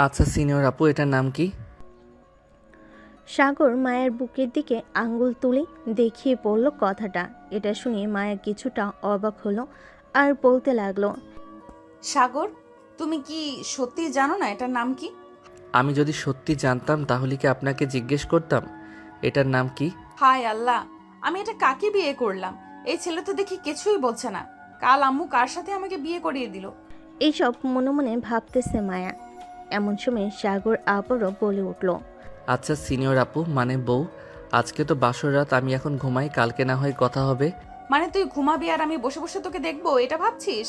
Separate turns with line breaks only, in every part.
আচ্ছা সিনিয়র আপু, এটার নাম কি?
সাগর মায়ের বুকের দিকে আঙ্গুল তুলে দেখিয়ে বলল কথাটা। এটা শুনে মায়া কিছুটা অবাক হলো আর বলতে লাগলো,
সাগর, তুমি কি সত্যি জানো না এটার নাম কি?
আমি যদি সত্যি জানতাম তাহলে কি আপনাকে জিজ্ঞেস করতাম এটার নাম কি?
হায় আল্লাহ, আমি এটা কাকে বিয়ে করলাম? এই ছেলে তো দেখি কিছুই বলছে না। কাল আম্মু কার সাথে আমাকে বিয়ে করিয়ে দিল?
এইসব মনে মনে ভাবতেছে মায়া। এমন সময় সাগর আবারও বলে উঠল,
আচ্ছা সিনিয়র আপু, মানে বউ, আজকে তো বাসর রাত, আমি এখন ঘুমাই, কালকে না হয় কথা হবে।
মানে তুই ঘুমাবি আর আমি বসে বসে তোকে দেখবো, এটা ভাবছিস?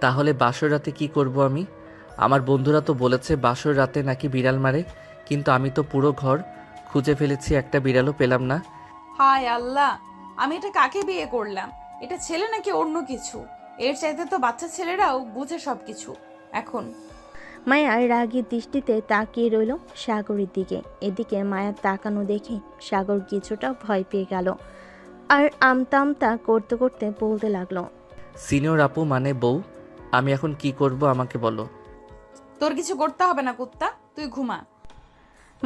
তাহলে বাসর রাতে কি করব আমি? আমার বন্ধুরা তো বলেছে বাসর রাতে নাকি বিড়াল মারে, কিন্তু আমি তো পুরো ঘর খুঁজে ফেলেছি, একটা বিড়ালও পেলাম না।
হায় আল্লাহ, আমি এটা কাকে বিয়ে করলাম? এটা ছেলে নাকি অন্য কিছু? এর চাইতে তো বাচ্চা ছেলেরাও বুঝে সবকিছু এখন।
মায়া রাগী দৃষ্টিতে তাকিয়ে রইল সাগরের দিকে। এদিকে মায়ার তাকানো দেখে সাগর কিছুটা ভয় পেয়ে গেল আর আমতা আমতা করতে করতে বলতে লাগলো,
সিনিয়র আপু মানে বউ, আমি এখন কি করব আমাকে বলো।
তোর কিছু করতে হবে না কুত্তা, তুই ঘুমা।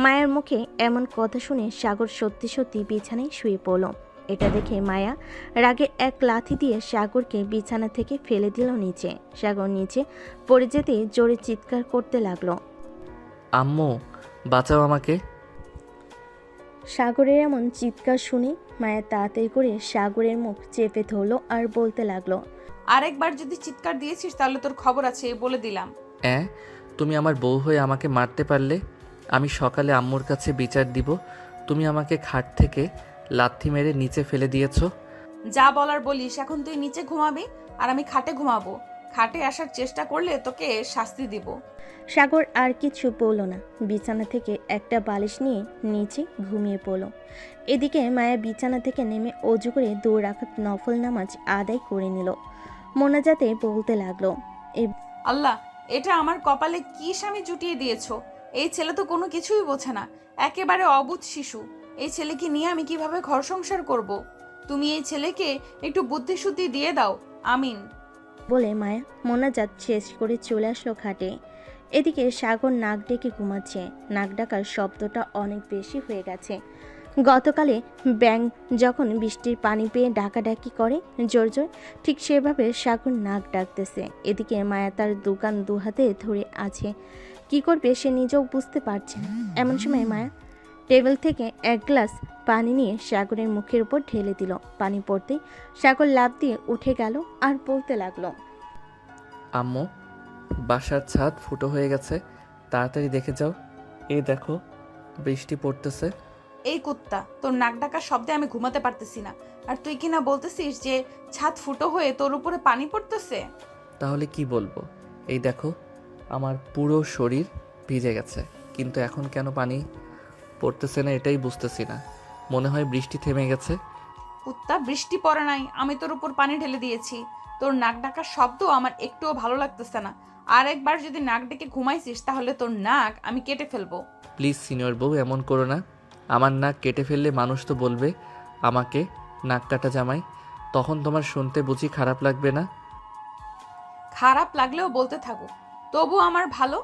মায়ের মুখে এমন কথা শুনে সাগর সত্যি সত্যি বিছানায় শুয়ে পড়ল। এটা দেখে মায়া রাগে এক লাথি দিয়ে সাগরকে বিছানা থেকে ফেলে দিল নিচে। সাগর নিচে পড়ে যেতে জোরে চিৎকার করতে লাগলো।
আম্মু, বাঁচাও আমাকে।
সাগরের এমন চিৎকার শুনে মায়া তাড়াতাড়ি করে সাগরের মুখ চেপে ধরলো আর বলতে লাগলো,
আরেকবার যদি চিৎকার দিয়েছিস তাহলে তোর খবর আছে, বলে দিলাম।
তুমি আমার বউ হয়ে আমাকে মারতে পারলে? আমি সকালে আম্মুর কাছে বিচার দিব। তুমি আমাকে খাট থেকে লাথি মেরে নিচে ফেলে দিয়েছো।
যা বলার বলিস, এখন তুই নিচে ঘুমাবি আর আমি খাটে ঘুমাবো। খাটে আসার চেষ্টা করলে তোকে শাস্তি দিব।
সাগর আর কিছু বলল না, বিছানা থেকে একটা বালিশ নিয়ে নিচে ঘুমিয়ে পড়ল। এদিকে মায়া বিছানা থেকে নেমে অজু করে 2 রাকাত নফল নামাজ আদায় করে নিল। মোনাজাতে বলতে লাগলো, এই
আল্লাহ, এটা আমার কপালে কি স্বামী জুটিয়ে দিয়েছো? এই ছেলে তো কোনো কিছুই বোঝে না, একেবারে অবুঝ শিশু। এই ছেলেকে নিয়ে আমি কিভাবে ঘর সংসার করব? তুমি এই ছেলেকে একটু বুদ্ধি শুদ্ধি দিয়ে দাও, আমিন।
বলে মায়া মোনাজাত শেষ করে চলে আসলো খাটে। এদিকে সাগর নাক ডেকে ঘুমাচ্ছে। নাক ডাকার শব্দটা অনেক বেশি হয়ে গেছে। গতকালে ব্যাঙ যখন বৃষ্টির পানি পেয়ে ডাকাডাকি করে জোর জোর, ঠিক সেভাবে সাগর নাক ডাকতেছে। এদিকে মায়া তার দোকান দুহাতে ধরে আছে, কি করবে সে নিজেও বুঝতে পারছে না। এমন সময় মায়া টেবিল থেকে এক গ্লাস পানি নিয়ে সাগরের মুখের উপর ঢেলে দিল। পানি পড়তেই সাগর লাফ দিয়ে উঠে গেল আর বলতে লাগলো,
আম্মু, বাসার ছাদ ফুটো হয়ে গেছে, তাড়াতাড়ি দেখে যাও। এই দেখো, বৃষ্টি পড়তেছে।
এই কুত্তা, তোর নাক ডাকার শব্দে আমি ঘুমাতে পারতেছি না। আর তুই কিনা বলতেছিস যে ছাদ ফুটো হয়ে তোর উপরে পানি পড়তেছে?
তাহলে কি বলবো? এই দেখো, আমার পুরো শরীর ভিজে গেছে, কিন্তু এখন কেন পানি পড়তেছে না এটাই বুঝতেছি না। মনে হয় বৃষ্টি থেমে গেছে।
কুত্তা, বৃষ্টি পড়ে নাই, আমি তোর উপর পানি ঢেলে দিয়েছি। তোর নাক ডাকার শব্দ আমার একটুও ভালো লাগতেছে না। আর একবার যদি নাক ডেকে ঘুমাইছিস তাহলে তোর নাক আমি কেটে ফেলবো।
প্লিজ সিনিয়র বউ, এমন করো না। আমার নাক কেটে ফেললে মানুষ তো বলবে আমাকে নাক কাটা জামাই, তখন তোমার শুনতে বুঝি খারাপ লাগবে না?
খারাপ লাগলেও বলতে থাকো, তবু আমার ভালো।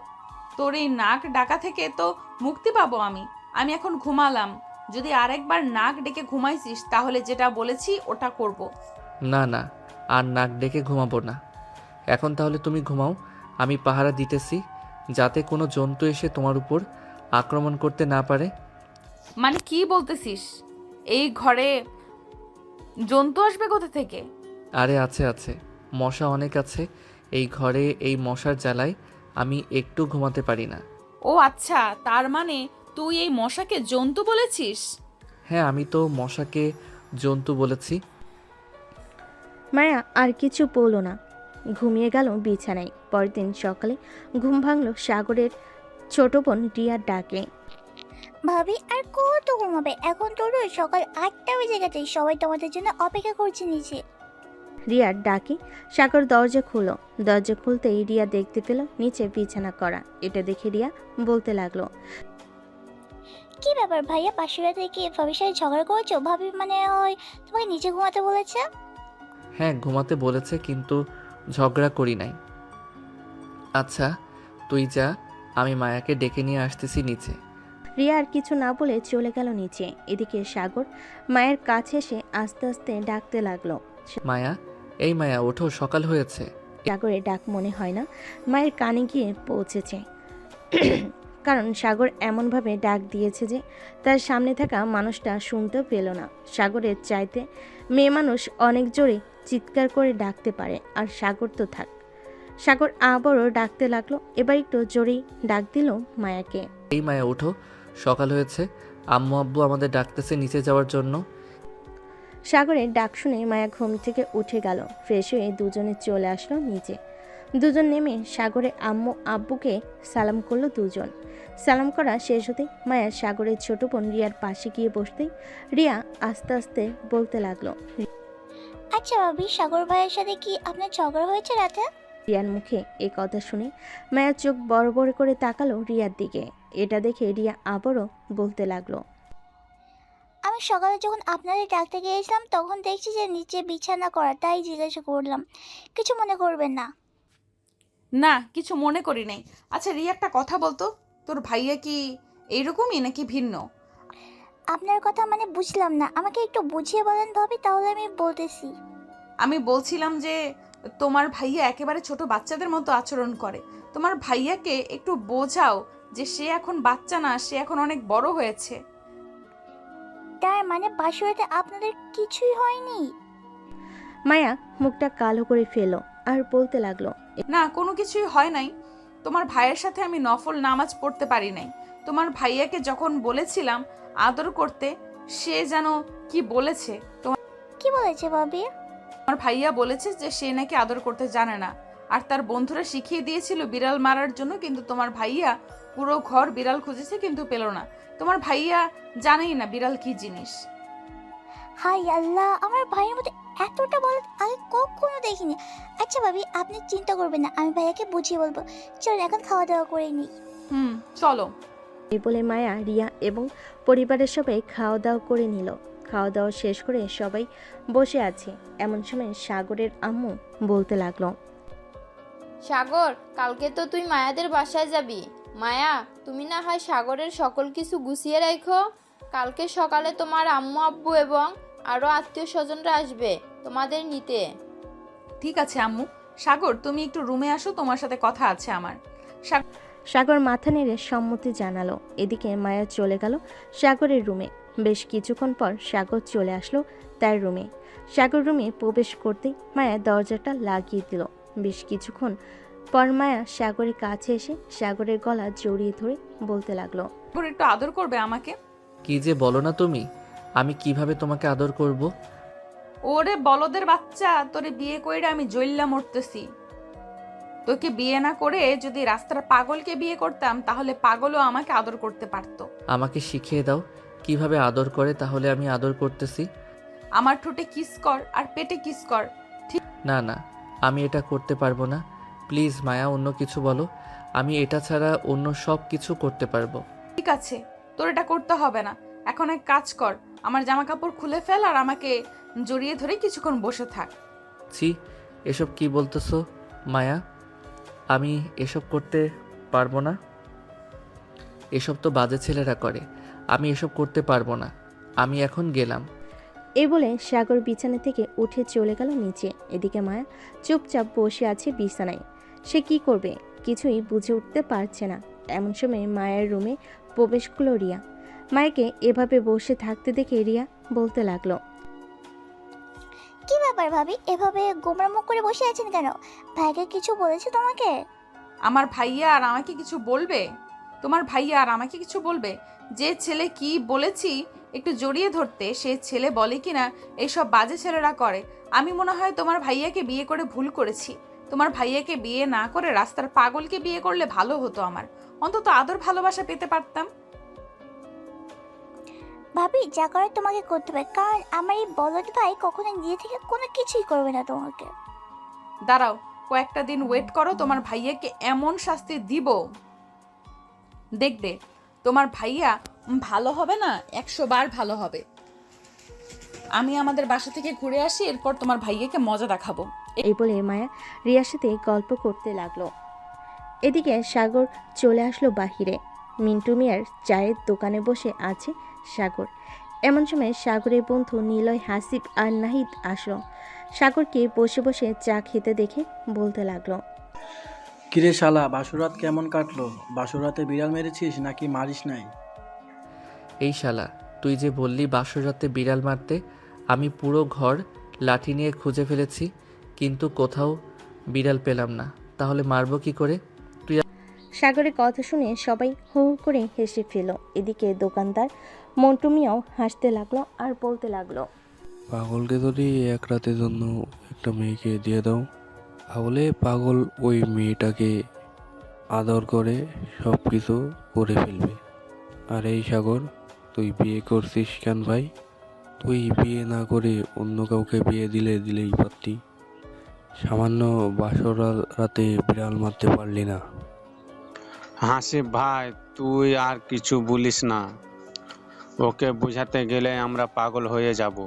তোর এই নাক ডাকা থেকে তো মুক্তি পাবো আমি। আমি এখন ঘুমালাম। যদি আরেকবার নাক ডেকে ঘুমাইছিস তাহলে যেটা বলেছি ওটা করব।
না না, আর নাক ডেকে ঘুমাবো না। এখন তাহলে তুমি ঘুমাও, আমি পাহারা দিতেছি, যাতে কোনো জন্তু এসে তোমার উপর আক্রমণ করতে না পারে।
মানে কি বলতেছিস? এই ঘরে জন্তু আসবে কোথা থেকে?
আরে আছে আছে, মশা অনেক আছে এই ঘরে, এই মশার জ্বালায় আমি একটু ঘুমাতে পারি না।
ও আচ্ছা, তার মানে তুই এই মশাকে জন্তু বলেছিস?
হ্যাঁ, আমি তো মশাকে জন্তু বলেছি।
মায়া আর কিছু বলল না, ঘুমিয়ে গেল বিছানায়। পরের দিন সকালে ঘুম ভাঙল সাগরের ছোট বোন রিয়ার ডাকে।
ভাবি আর কত ঘুমাবে? এখন তো রোজ সকাল 8টা বেজে গেছে, সবাই তোমাদের জন্য অপেক্ষা করছে নিচে।
রিয়ার ডাকে সাগর দরজা খুলো। দরজা খুলতেই রিয়া দেখতে পেল নিচে বিছানা করা। এটা দেখে রিয়া বলতে লাগলো,
কি ব্যাপার ভাইয়া, পাশের রাতে কি ভাবির সাথে ঝগড়া করেছো? ভাবি মানে ওই তোমাকে নিচে ঘুমাতে বলেছে?
হ্যাঁ, ঘুমাতে বলেছে, কিন্তু ঝগড়া করি নাই। আচ্ছা তুই যা, আমি মায়াকে ডেকে নিয়ে আসতেছি নিচে।
রিয়া আর কিছু না বলে চলে গেল নিচে। এদিকে সাগর মায়ের কাছে এসে আস্তে আস্তে ডাকতে লাগলো।
মায়া, এই মায়া ওঠো, সকাল হয়েছে।
সাগরের ডাক মনে হয় না মায়ের কানে গিয়ে পৌঁছেছে, কারণ সাগর এমনভাবে ডাক দিয়েছে যে তার সামনে থাকা মানুষটা শুনতেও পেল না। সাগরের চাইতে মেয়ে মানুষ অনেক জোরে চিৎকার করে ডাকতে পারে, আর সাগর তো থাক। সাগর আবারও ডাকতে লাগলো, এবার একটু জোরেই ডাক দিল মায়াকে।
এই মায়া ওঠো, সকাল হয়েছে। আম্মু আব্বু আমাদের ডাকতেছে নিচে যাওয়ার জন্য।
সাগরের ডাক শুনে মায়া ঘুম থেকে উঠে গেল। ফ্রেশ হয়ে দুজনে চলে আসলো নিচে। দুজন নেমে সাগরের আম্মু আব্বুকে সালাম করলো দুজন। সালাম করা শেষ হতেই মায়া সাগরের ছোট বোন রিয়ার পাশে গিয়ে বসতেই রিয়া আস্তে আস্তে বলতে লাগলো।
আচ্ছা ভাবি, সাগর ভাইয়ের সাথে কি আপনার ঝগড়া হয়েছে রাতে?
রিয়ার মুখে এই কথা শুনে মায়া চোখ বড় বড় করে তাকালো রিয়ার দিকে। এটা দেখে রিয়া আবারও বলতে লাগলো।
আমি সকালে যখন আপনাদের ডাকতে গিয়েছিলাম তখন দেখছি যে নিচে বিছানা করা, তাই জিজ্ঞাসা করলাম। কিছু মনে করবেন না।
না, কিছু মনে করি নাই। আচ্ছা রিয়া, একটা কথা বলতো, তোর ভাইয়া কি এইরকমই নাকি ভিন্ন?
আপনার কথা মানে বুঝলাম না, আমাকে একটু বুঝিয়ে বলেন ভাবি, তাহলে আমি বলতেছি।
আমি বলছিলাম যে তোমার ভাইয়া একেবারে ছোট বাচ্চাদের মতো আচরণ করে। তোমার ভাইয়াকে একটু বোঝাও যে সে এখন বাচ্চা না, সে এখন অনেক বড় হয়েছে।
তার মানে বাসুরাতে আপনাদের কিছুই হয়নি?
মায়া মুখটা কালো করে ফেলো আর বলতে লাগলো।
না, কোনো কিছুই হয় নাই। তোমার ভাইয়ের সাথে আমি নফল নামাজ পড়তে পারি নাই। তোমার ভাইয়াকে যখন বলেছিলাম আদর করতে, সে যেন কি বলেছে।
কি বলেছে ভাবি?
তোমার ভাইয়া বলেছে যে সে নাকি আদর করতে জানে না, আর তার বন্ধুরা শিখিয়ে দিয়েছিল বিড়াল মারার জন্য, কিন্তু তোমার ভাইয়া পুরো ঘর বিড়াল খুঁজেছে কিন্তু পেল না। তোমার ভাইয়া জানেই না বিড়াল কি জিনিস।
হাই আল্লাহ, আমার ভাইয়ের মতো এতটা বলে আগে কখনো দেখিনি। আচ্ছা ভাবি, আপনি চিন্তা করবেন না, আমি ভাইয়াকে বুঝিয়ে বলবো। চলুন এখন খাওয়া দাওয়া করে নিই।
চলো।
এই বলে মায়া রিয়া এবং পরিবারের সবাই খাওয়া দাওয়া করে নিল। খাওয়া দাওয়া শেষ করে সবাই বসে আছে। এমন সময় সাগরের আম্মু বলতে লাগলো।
সাগর, কালকে তো তুই মায়াদের বাসায় যাবি। মায়া, তুমি না হয় সাগরের সকল কিছু গুছিয়ে রাখো। কালকে সকালে তোমার আম্মু আব্বু এবং আরও আত্মীয় স্বজনরা আসবে তোমাদের নিতে।
ঠিক আছে আম্মু। সাগর, তুমি একটু রুমে আসো, তোমার সাথে কথা আছে আমার।
সাগর মাথা নেড়ে সম্মতি জানালো। এদিকে মায়া চলে গেল সাগরের রুমে। বেশ কিছুক্ষণ পর সাগর চলে আসলো তার রুমে। সাগর রুমে প্রবেশ করতেই মায়া দরজাটা লাগিয়ে দিল। বেশ কিছুক্ষণ পর মায়া সাগরের কাছে এসে সাগরের গলা জড়িয়ে ধরে বলতে লাগলো।
সাগর, একটু আদর করবে আমাকে?
কি যে বলো না তুমি, আমি কিভাবে তোমাকে আদর করব?
ওরে বলদের বাচ্চা, তোরে বিয়ে কইরা আমি জইল্লা মরতেছি। তোকে বিয়ে না করে যদি রাস্তার পাগলকে বিয়ে করতাম, তাহলে পাগলও আমাকে আদর করতে পারতো।
আমাকে শিখিয়ে দাও কিভাবে আদর করে, তাহলে আমি আদর করতেছি।
আমার ঠোঁটে কিস কর আর পেটে কিস কর।
না না, আমি এটা করতে পারবো না। প্লিজ মায়া, অন্য কিছু বলো। আমি এটা ছাড়া অন্য সব কিছু করতে পারবো।
ঠিক আছে, তোর এটা করতে হবে না। এখন এক কাজ কর, আমার জামা কাপড় খুলে ফেল আর আমাকে জড়িয়ে ধরে কিছুক্ষণ বসে থাক।
ছি, এসব কি বলতেছো মায়া? আমি এসব করতে পারবো না। এসব তো বাজে ছেলেরা করে, আমি এসব করতে পারবো না। আমি এখন গেলাম।
এই বলে সাগর বিছানা থেকে উঠে চলে গেল নিচে। এদিকে মায়া চুপচাপ বসে আছে বিছানায়। সে কি করবে কিছুই বুঝে উঠতে পারছে না। এমন সময় মায়ের রুমে প্রবেশ করলো রিয়া। মায়াকে এভাবে বসে থাকতে দেখে রিয়া বলতে লাগলো।
কি ব্যাপার ভাবি, এভাবে গোমরা মুখ করে বসে আছেন কেন? ভাইকে কিছু বলেছে তোমাকে?
আমার ভাইয়া আর আমাকে কিছু বলবে? তোমার ভাইয়া আর আমাকে কিছু বলবে? যে ছেলে কি বলেছি একটু জড়িয়ে ধরতে, সে ছেলে বলে কিনা এইসব বাজে ছেলেরা করে। আমি মনে হয় তোমার ভাইয়াকে বিয়ে করে ভুল করেছি। তোমার ভাইয়াকে বিয়ে না করে রাস্তার পাগলকে বিয়ে করলে ভালো হতো, আমার অন্তত আদর ভালোবাসা পেতে পারতাম।
ভাবি, যা করে তোমাকে করতে হবে, কারণ আমার এই বলদ ভাই কখনো নিজে থেকে কোনো কিছুই করবে না তোমাকে।
দাঁড়াও, কয়েকটা দিন ওয়েট করো, তোমার ভাইয়াকে এমন শাস্তি দিব দেখবে তোমার ভাইয়া ভালো হবে না, 100 বার ভালো হবে। আমি আমাদের বাসা থেকে ঘুরে আসি, এরপর তোমার ভাইয়াকে মজা দেখাবো।
এই বলে মায়া রিয়ার সাথে গল্প করতে লাগলো। এদিকে সাগর চলে আসলো বাহিরে। মিন্টু মিয়ার চায়ের দোকানে বসে আছে সাগর। এমন সময় সাগরের বন্ধু নিলয়, হাসিব আর নাহিদ আসলো। সাগরকে বসে বসে চা খেতে দেখে বলতে লাগলো,
কিরে শালা, বাসুরাত কেমন কাটলো? বাসুরাতে বিড়াল মেরেছিস নাকি মারিস নাই?
এই শালা, তুই যে বললি বাসর রাতে বিড়াল মারতে, আমি পুরো ঘর লাঠি নিয়ে খুঁজে ফেলেছি, কিন্তু কোথাও বিড়াল পেলাম না। তাহলে মারবো কি করে?
সাগরের কথা শুনে সবাই হু হু করে হেসে ফেল। এদিকে দোকানদার মন্টু মিয়াও হাসতে লাগলো আর বলতে লাগলো,
পাগলকে যদি এক রাতের জন্য একটা মেয়েকে দিয়ে দাও, তাহলে পাগল ওই মেয়েটাকে আদর করে সব কিছু করে ফেলবে। আর এই সাগর, তুই বিয়ে করছিস কেন ভাই? তুই বিয়ে না করে অন্য কাউকে বিয়ে দিলেই পারতি। সামান্য বাসর রাতে বিড়াল মারতে পারলি না।
হাসিব ভাই, তুই আর কিছু বলিস না। ওকে বোঝাতে গেলে আমরা পাগল হয়ে যাব,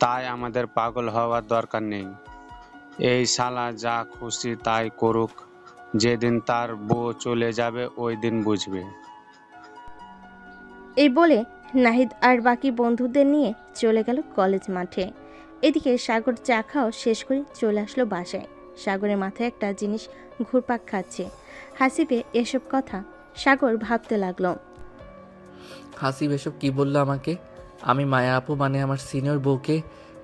তাই আমাদের পাগল হওয়ার দরকার নেই। এই শালা যা খুশি তাই করুক, যেদিন তার বউ চলে যাবে ওই দিন বুঝবে।
এই বলে নাহিদ আর বাকি বন্ধুদের নিয়ে চলে গেল কলেজ মাঠে। এদিকে সাগর চা খাওয়া শেষ করে চলে আসলো বাসায়। সাগরের মাথায় একটা জিনিস ঘুরপাক খাচ্ছে। হাসিবে এসব কথা সাগর ভাবতে লাগলো।
হাসিব এসব কি বললো আমাকে? আমি মায়া আপু মানে আমার সিনিয়র বউকে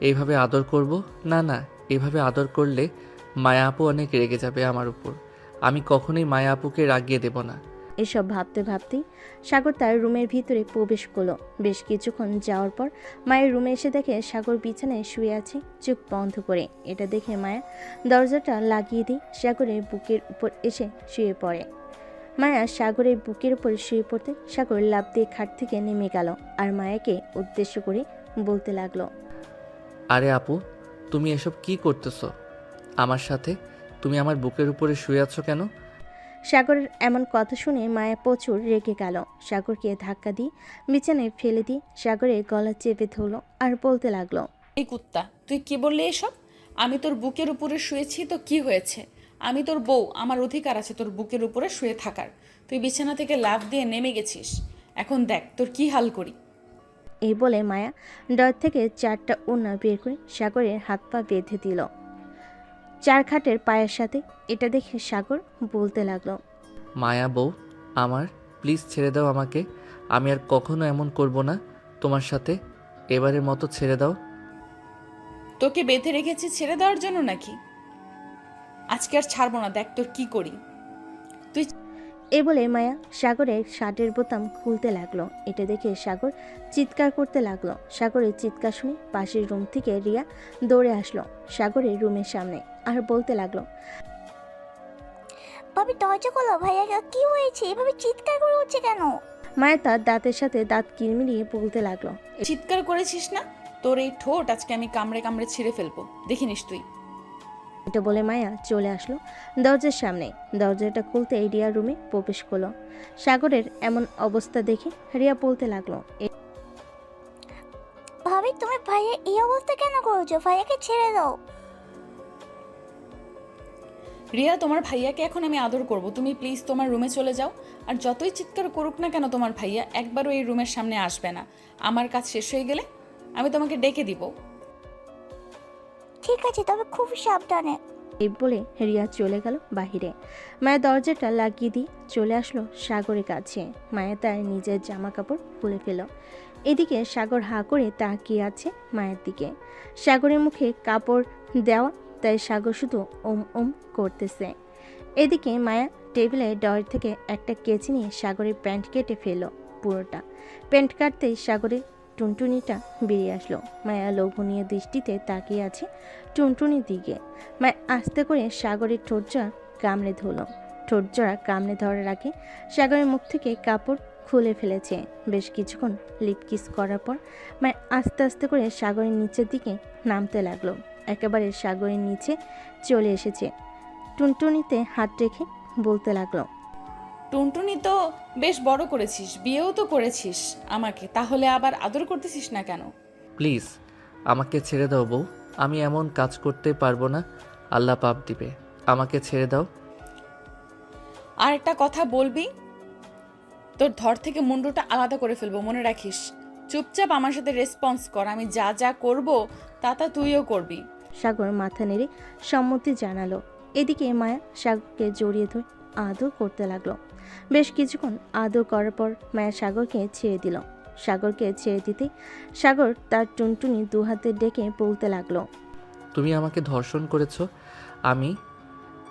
এইভাবে আদর করব? না না, এভাবে আদর করলে মায়া আপু অনেক রেগে যাবে আমার উপর। আমি কখনোই মায়া আপুকে রাগিয়ে দেব না।
এসব ভাবতে ভাবতেই সাগর তার রুমের ভিতরে প্রবেশ করলো। বেশ কিছুক্ষণ যাওয়ার পর মায়ের রুমে এসে দেখে সাগর বিছানায় শুয়ে আছে চোখ বন্ধ করে। এটা দেখে মায়া দরজাটা লাগিয়ে দিয়ে সাগরের বুকের উপর এসে শুয়ে পড়ে। মায়া সাগরের বুকের উপর শুয়ে পড়তে সাগর লাফ দিয়ে খাট থেকে নেমে গেল আর মায়াকে উদ্দেশ্য করে বলতে লাগলো,
আরে আপু, তুমি এসব কি করতেছো আমার সাথে? তুমি আমার বুকের উপরে শুয়ে আছো কেন?
সাগরের এমন কথা শুনে মায়া প্রচুর রেগে গেল। সাগরকে ধাক্কা দিয়ে বিছানায় ফেলে দিয়ে সাগরের গলা চেপে ধরল আর বলতে লাগলো,
এই কুত্তা, তুই কি বললি এসব? আমি তোর বুকের উপরে শুয়েছি তো কি হয়েছে? আমি তোর বউ, আমার অধিকার আছে তোর বুকের উপরে শুয়ে থাকার। তুই বিছানা থেকে লাফ দিয়ে নেমে গেছিস, এখন দেখ তোর কি হাল করি।
এই বলে মায়া ডর থেকে 4টা ওড়না বের করে সাগরের হাত পা বেঁধে দিল চার খাটের পায়ের সাথে। এটা দেখে সাগর বলতে লাগলো,
মায়া বউ আমার, প্লিজ ছেড়ে দাও আমাকে। আমি আর কখনো এমন করব না তোমার সাথে। এবারের মতো ছেড়ে দাও।
তোকে বেঁধে রেখেছি ছেড়ে দেওয়ার জন্য নাকি? আজকে আর ছাড়বো না, দেখ তোর কি করি।
এই বলে মায়া সাগরের শার্টের বোতাম খুলতে লাগলো। এটা দেখে সাগর চিৎকার করতে লাগলো। সাগরের চিৎকার শুনে পাশের রুম থেকে রিয়া দৌড়ে আসলো সাগরের রুমের সামনে আর বলতে লাগলো,
ভাবি দরজা খোলো, ভাইয়া কি হয়েছে? এভাবে চিৎকার করে উঠছে কেন?
মায়া তার দাঁতের সাথে দাঁত কিরমিরিয়ে বলতে লাগলো,
চিৎকার করেছিস না? তোর এই ঠোঁট আজকে আমি কামড়ে কামড়ে ছিঁড়ে ফেলবো, দেখিনিস তুই।
এটা বলে মায়া চলে আসলো দরজার সামনে। দরজাটা খুলতে রিয়া রুমে প্রবেশ করলো। সাগরের এমন অবস্থা দেখে রিয়া বলতে লাগলো,
ভাবি তুমি ভাইয়া এই অবস্থা কেন করেছো? ভাইয়াকে ছেড়ে দাও।
রিয়া, তোমার ভাইয়াকে এখন আমি আদর করব, তুমি প্লিজ তোমার রুমে চলে যাও। আর যতই চিৎকার করুক না কেন তোমার ভাইয়া, একবারও এই রুমের সামনে আসবে না। আমার কাজ শেষ হয়ে গেলে আমি তোমাকে ডেকে দিব।
ঠিক আছে, তবে খুব সাবধানে।
এই বলে রিয়া চলে গেল বাহিরে। মায়া দরজাটা লাগিয়ে দিয়ে চলে আসলো সাগরের কাছে। মায়া তার নিজের জামা কাপড় খুলে ফেল। এদিকে সাগর হা করে তাকিয়ে আছে মায়ের দিকে। সাগরের মুখে কাপড় দেওয়া, তাই সাগর শুধু ওম ওম করতেছে। এদিকে মায়া টেবিলের ডয়ের থেকে একটা কেচি নিয়ে সাগরের প্যান্ট কেটে ফেলল পুরোটা। প্যান্ট কাটতেই সাগরের টুনটুনিটা বেরিয়ে আসলো। মায়া লোভনীয় দৃষ্টিতে তাকিয়ে আছে টুনটুনির দিকে। মায়া আস্তে করে সাগরের ঠোঁটজোড়া কামড়ে ধরল। ঠোঁটজোড়া কামড়ে ধরার আগে সাগরের মুখ থেকে কাপড় খুলে ফেলেছে। বেশ কিছুক্ষণ লিপ কিস করার পর মায়া আস্তে আস্তে করে সাগরের নিচের দিকে নামতে লাগলো। একেবারে সাগরের নিচে চলে এসেছে। টুনটুনিতে হাত রেখে বলতে লাগলো,
টুনটুনি তো বেশ বড় করেছিস, বিয়েও তো করেছিস আমাকে, তাহলে আবার আদর করতেছিস না কেন?
প্লিজ আমাকে ছেড়ে দাও বউ, আমি এমন কাজ করতে পারবো না, আল্লাহ পাপ দিবে। আমাকে ছেড়ে দাও।
আর একটা কথা বলবি, তোর ধর থেকে মুন্ডুটা আলাদা করে ফেলবো, মনে রাখিস। চুপচাপ আমার সাথে রেসপন্স কর, আমি যা যা করব তা তুইও করবি।
সাগর মাথা নেড়ে সম্মতি জানালো। এদিকে মায়া সাগরকে জড়িয়ে ধরে আদর করতে লাগলো। বেশ কিছুক্ষণ আদর করার পর মায়া সাগরকে ছেড়ে দিল। সাগরকে ছেড়ে দিতে সাগর তার টুনটুনি দু হাতে ডেকে বলতে লাগলো।
তুমি আমাকে ধর্ষণ করেছো, আমি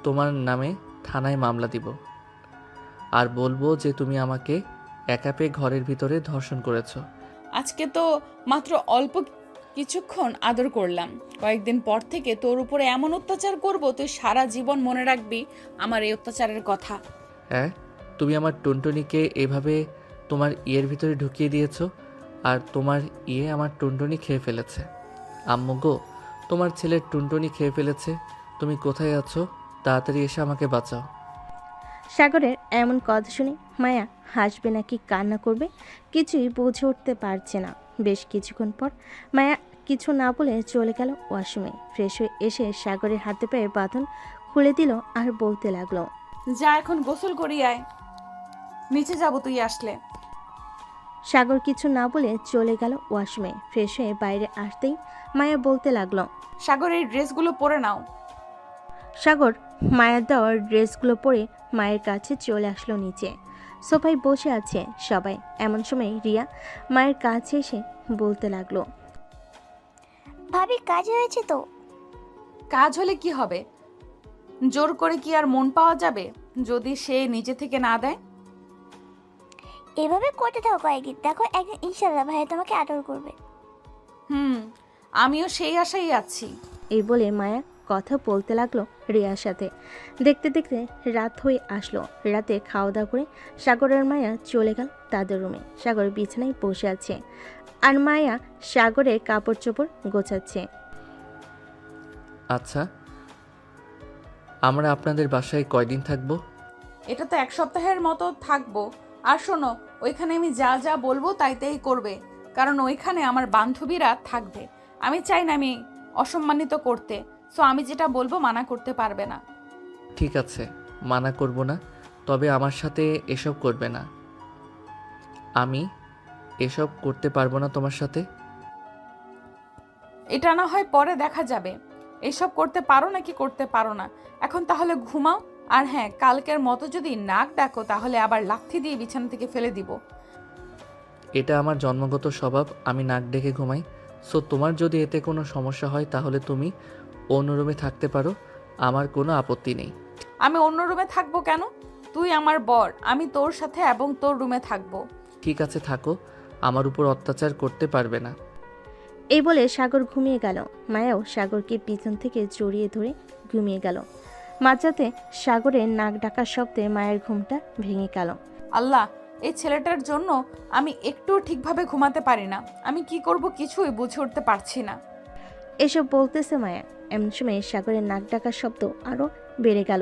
তোমার নামে থানায় মামলা দিব, আর বলবো যে তুমি আমাকে একা পেয়ে ঘরের ভিতরে ধর্ষণ করেছো।
আজকে তো মাত্র অল্প কিছুক্ষণ আদর করলাম, কয়েকদিন পর থেকে তোর উপরে এমন অত্যাচার করব তুই সারা জীবন মনে রাখবি আমার এই অত্যাচারের কথা।
হ্যাঁ, তুমি আমার টুনটুনিকে এভাবে তোমার ইয়ের ভিতরে ঢুকিয়ে দিয়েছো, আর তোমার ইয়ে আমার টুনটুনি খেয়ে ফেলেছে। আম্মু গো, তোমার ছেলের টুনটুনি খেয়ে ফেলেছে। তুমি কোথায় আছো? তাড়াতাড়ি এসে আমাকে বাঁচাও।
সাগরের এমন কথা শুনে মায়া হাসবে নাকি কান্না করবে কিছুই বুঝে উঠতে পারছে না। বেশ কিছুক্ষণ পর মায়া কিছু না বলে চলে গেল ওয়াশরুমে। ফ্রেশ হয়ে এসে সাগরের হাতে পায়ে বাঁধন খুলে দিল আর বলতে লাগলো।
যা এখন গোসল করি আয়, নিচে যাব তুই আসলে।
সাগর কিছু না বলে চলে গেল ওয়াশরুমে। ফ্রেশ হয়ে বাইরে আসতেই মায়া বলতে লাগলো।
সাগর এই ড্রেসগুলো পরে নাও।
সাগর মায়ের দেওয়ার ড্রেসগুলো পরে মায়ের কাছে চলে আসলো নিচে। সোফায় বসে আছে সবাই। এমন সময় রিয়া মায়ের কাছে এসে বলতে লাগলো।
ভাবি কাজ হয়েছে তো?
কাজ হলে কি হবে, জোর করে কি আর মন পাওয়া যাবে যদি সে নিজে থেকে না দেয়?
এভাবে করতে থাকো কয়েকদিন, দেখো একদিন ইনশাল্লাহ ভাইয়া তোমাকে আদর করবে।
আমিও সেই আশাই আছি।
এই বলে মায়া কথা বলতে লাগলো রিয়ার সাথে। দেখতে দেখতে রাত হয়ে আসলো। রাতে খাওয়া দাওয়া করে সাগর আর মায়া চলে গেল তাদের রুমে। সাগর বিছানায় বসে আছে আর মায়া সাগরের কাপড় চোপড় গোছাচ্ছে।
আচ্ছা, আমরা আপনাদের বাসায় কয়দিন থাকবো?
এটা তো 1 সপ্তাহের মতো থাকবো। আর শোনো, ওইখানে আমি যা যা বলবো তাই করবে, কারণ ওইখানে আমার বান্ধবীরা থাকবে। আমি চাই না আমি অসম্মানিত করতে, সো আমি যেটা বলবো মানা করতে পারবে না।
ঠিক আছে, মানা করব না, তবে আমার সাথে এসব করবে না। আমি এসব করতে পারবো না তোমার সাথে।
এটা না হয় পরে দেখা যাবে, এসব করতে পারো নাকি করতে পারো না। এখন তাহলে ঘুমাও। আর হ্যাঁ, কালকের মতো যদি নাক ডাকো তাহলে আবার লাথি দিয়ে বিছানা থেকে ফেলে দিব।
এটা আমার জন্মগত স্বভাব, আমি নাক ডেকে ঘুমাই। সো তোমার যদি এতে কোনো সমস্যা হয় তাহলে তুমি অন্য রুমে থাকতে পারো, আমার কোনো আপত্তি নেই।
আমি অন্য রুমে থাকবো কেন? তুই আমার বর, আমি তোর সাথে এবং তোর রুমে থাকবো।
ঠিক আছে, থাকো, আমার উপর অত্যাচার করতে পারবে না।
এই বলে সাগর ঘুমিয়ে গেল। মায়াও সাগরকে পিছন থেকে জড়িয়ে ধরে ঘুমিয়ে গেল। মাঝরাতে সাগরের নাক ডাকার শব্দে মায়ের ঘুমটা ভেঙে গেল।
আল্লাহ, এই ছেলেটার জন্য আমি একটু ঠিকভাবে ঘুমাতে পারি না। আমি কি করব কিছুই বুঝে উঠতে পারছি না।
এসব বলতেছে মায়া। এমন সময় সাগরের নাক ডাকার শব্দ আরো বেড়ে গেল।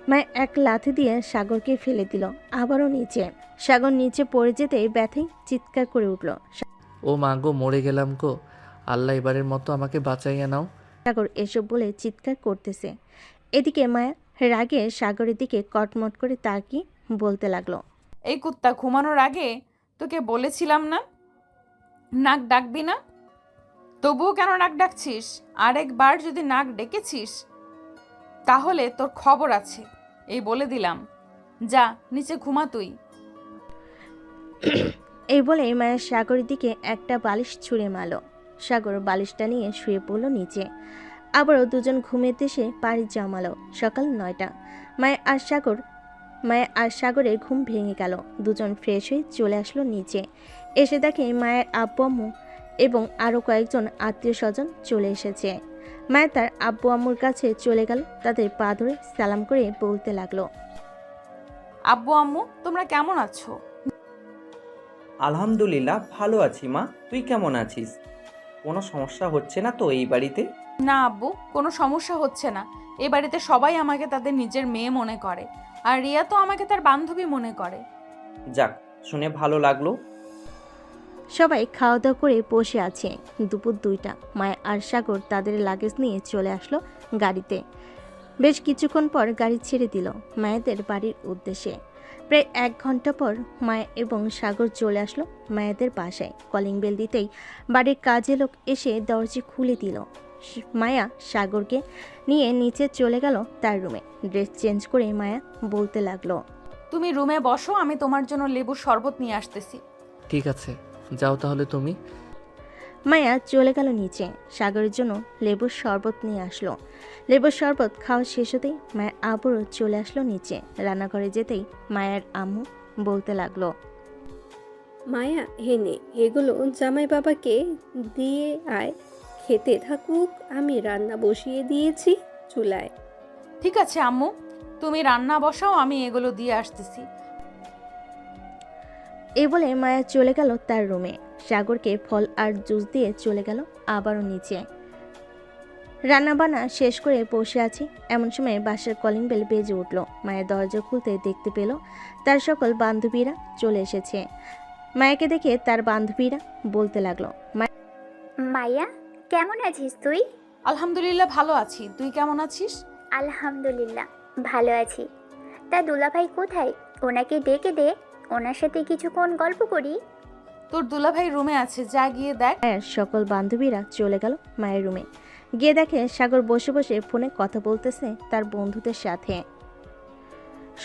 মায়া এক লাথি দিয়ে সাগরকে ফেলে দিল আবারও নিচে। সাগর নিচে পড়ে যেতেই ব্যথায় চিৎকার করে উঠল।
ও মা গো, মরে গেলাম গো, আল্লাহ এবারের মতো আমাকে বাঁচাইয়া নাও।
সাগর এসব বলে চিৎকার করতেছে। এদিকে মায়া রাগে সাগরের দিকে কটমট করে তাকিয়ে বলতে লাগলো।
এই কুত্তা, ঘুমানোর আগে তোকে বলেছিলাম না নাক ডাকবি না? তবুও কেন নাক ডাকছিস? আরেকবার যদি নাক ডেকেছিস তাহলে তোর খবর আছে, এই বলে দিলাম। যা নিচে ঘুমা তুই।
এই বলে মায়া সাগরের দিকে একটা বালিশ ছুঁড়ে মারল। সাগর বালিশটা নিয়ে শুয়ে পড়ল নিচে। আবারও দুজন ঘুমের দেশে পাড়ি জমালো। সকাল 9টা। মায়া আর সাগরের ঘুম ভেঙে গেল। দুজন ফ্রেশ হয়ে চলে আসলো নিচে। এসে দেখে মায়ের আব্বু আম্মু এবং আরও কয়েকজন আত্মীয় স্বজন চলে এসেছে। মায়া তার আব্বু আম্মুর কাছে চলে গেল। তাদের পা ধরে সালাম করে বলতে লাগলো।
আব্বু আম্মু, তোমরা কেমন আছো?
আলহামদুলিল্লাহ ভালো আছি মা, তুই কেমন আছিস? কোনো সমস্যা হচ্ছে না তো এই বাড়িতে?
না আব্বু, কোনো সমস্যা হচ্ছে না। এ বাড়িতে সবাই আমাকে তাদের নিজের মেয়ে মনে করে, আর রিয়া তো আমাকে তার বান্ধবী মনে করে।
যাক, শুনে ভালো লাগলো।
সবাই খাওয়া দাওয়া করে বসে আছে। দুপুর 2টা। মায়া আর সাগর তাদের লাগেজ নিয়ে চলে আসলো গাড়িতে। বেশ কিছুক্ষণ পর গাড়ি ছেড়ে দিল মায়াদের বাড়ির উদ্দেশ্যে। প্রায় 1 ঘন্টা পর মায়া এবং সাগর চলে আসলো মায়াদের বাসায়। কলিং বেল দিতেই বাড়ির কাজে লোক এসে দরজা খুলে দিল। মায়া সাগরকে নিয়ে নিচে চলে গেল তার রুমে। ড্রেস চেঞ্জ করে মায়া বলতে লাগলো,
তুমি রুমে বসো, আমি তোমার জন্য লেবুর শরবত নিয়ে আসতেছি।
ঠিক আছে, যাও তাহলে তুমি।
মায়া চলে গেল নিচে, সাগরের জন্য লেবুর শরবত নিয়ে আসলো। লেবুর শরবত খাওয়া শেষ হতেই মায়া আবারও চলে আসলো নিচে। রান্নাঘরে যেতেই মায়ার আম্মু বলতে লাগলো,
মায়া হেনে এগুলো জামাই বাবাকে দিয়ে আয়, খেতে থাকুক, আমি রান্না বসিয়ে দিয়েছি চুলায়।
ঠিক আছে আম্মু, তুমি রান্না বসাও, আমি এগুলো দিয়ে আসতেছি।
এই বলে মায়া চলে গেল তার রুমে। সাগরকে ফল আর জুস দিয়ে চলে গেল আবারও নিচে। রান্নাবান্না শেষ করে বসে আছি, এমন সময় বাসার কলিং বেল বেজে উঠল। মায়ের দরজা খুলতে দেখতে পেল তার সকল বান্ধবীরা চলে এসেছে। মায়াকে দেখে তার বান্ধবীরা বলতে লাগলো,
মায়া কেমন আছিস তুই?
আলহামদুলিল্লাহ ভালো আছি, তুই কেমন আছিস?
আলহামদুলিল্লাহ ভালো আছি। তা দুলাভাই কোথায়? ওনাকে ডেকে দে, ওনার সাথে কিছুক্ষণ গল্প করি।
তোর দুলাভাই রুমে আছে, যা গিয়ে দেখ।
মায়ের সকল বান্ধবীরা চলে গেল মায়ের রুমে। গিয়ে দেখে সাগর বসে বসে ফোনে কথা বলতেছে তার বন্ধুদের সাথে।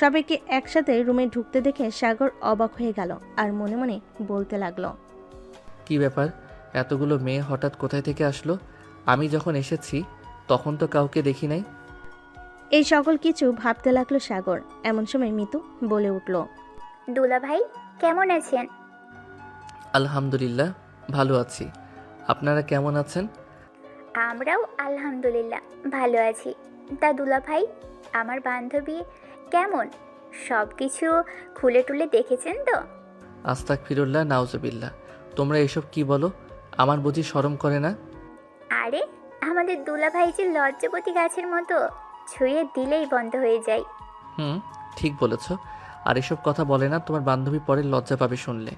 সবাইকে একসাথে রুমে ঢুকতে দেখে সাগর অবাক হয়ে গেল আর মনে মনে বলতে লাগলো,
কি ব্যাপার, এতগুলো মেয়ে হঠাৎ কোথায় থেকে আসলো? আমি যখন এসেছি তখন তো কাউকে দেখি নাই।
এই সকল কিছু ভাবতে লাগলো সাগর। এমন সময় মিতু বলে উঠল,
দুলাভাই কেমন আছেন?
আলহামদুলিল্লাহ ভালো আছি, আপনারা কেমন আছেন?
আমরাও আলহামদুলিল্লাহ ভালো আছি। তা দুলাভাই আমার বান্ধবী কেমন? সব কিছু খুলে টুলে দেখেছেন তো?
আস্তাগফিরুল্লাহ নাউজুবিল্লাহ, তোমরা এসব কি বলো? আমার বুঝি শরম করে না?
আরে আমাদের দুলাভাই যে লজ্জাপতি গাছের মতো, ছুঁয়ে দিলেই বন্ধ হয়ে যায়।
ঠিক বলেছ। আর এসব কথা বলে না, তোমার বান্ধবী পরে লজ্জা পাবে শুনলে।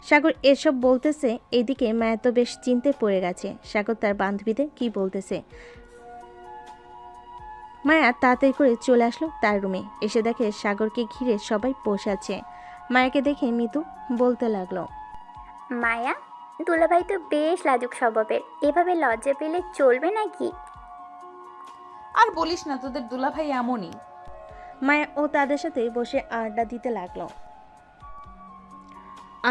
সাগর এসব বলতেছে, এইদিকে মায়া তো বেশ চিন্তে পড়ে গেছে সাগর তার বান্ধবীদের কি বলতেছে। মায়া তাড়াতাড়ি করে চলে আসলো তার রুমে। এসে দেখে সাগরকে ঘিরে সবাই বসে আছে। মায়াকে দেখে মিতু বলতে লাগলো,
মায়া দুলাভাই তো বেশ লাজুক স্বভাবের, এভাবে লজ্জা পেলে চলবে নাকি?
আর বলিস না, তোদের দুলাভাই এমনই।
মায়া ও তাদের সাথে বসে আড্ডা দিতে লাগলো।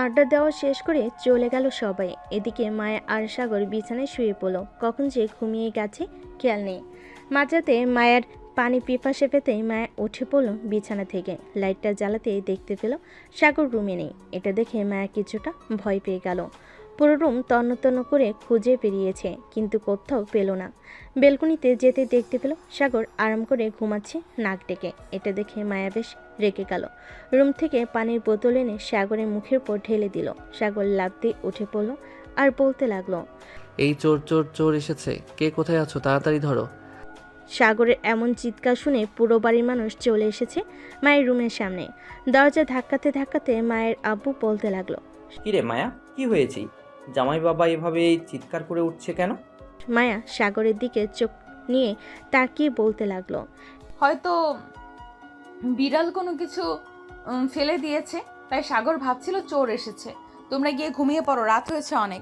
আড্ডা দেওয়া শেষ করে চলে গেল সবাই। এদিকে মায়া আর সাগর বিছানায় শুয়ে পড়ল। কখন যে ঘুমিয়ে গেছে খেয়াল নেই। মাঝরাতে মায়ের পানি পিপাসে পেতেই মায়া উঠে পড়ল বিছানা থেকে। লাইটটা জ্বালাতে দেখতে পেল সাগর রুমে নেই। এটা দেখে মায়া কিছুটা ভয় পেয়ে গেল। পুরো রুম তন্ন তন্ন করে খুঁজে বেরিয়েছে, কিন্তু কোথাও পেল না। বেলকনিতে যেতে দেখতে পেল সাগর আরাম করে ঘুমাচ্ছে নাক ডেকে। এটা দেখে মায়া বেশ রেগে গেল। রুম থেকে পানির বোতল এনে সাগরের মুখের উপর ঢেলে দিল। সাগর লাফ দিয়ে উঠে পড়ল আর বলতে লাগলো,
এই চোর চোর চোর এসেছে, কে কোথায় আছো, তাড়াতাড়ি ধরো।
সাগরের এমন চিৎকার শুনে পুরো বাড়ির মানুষ চলে এসেছে মায়ের রুমের সামনে। দরজা ধাক্কাতে ধাক্কাতে মায়ের আব্বু বলতে লাগলো,
কিরে মায়া, কি হয়েছে? জামাই বাবা এভাবে চিৎকার করে উঠছে কেন?
মায়া সাগরের দিকে চোখ নিয়ে তাকিয়ে বলতে লাগলো,
হয়তো বিড়াল কোনো কিছু ফেলে দিয়েছে, তাই সাগর ভাবছিল চোর এসেছে। তোমরা গিয়ে ঘুমিয়ে পড়ো, রাত হয়েছে অনেক।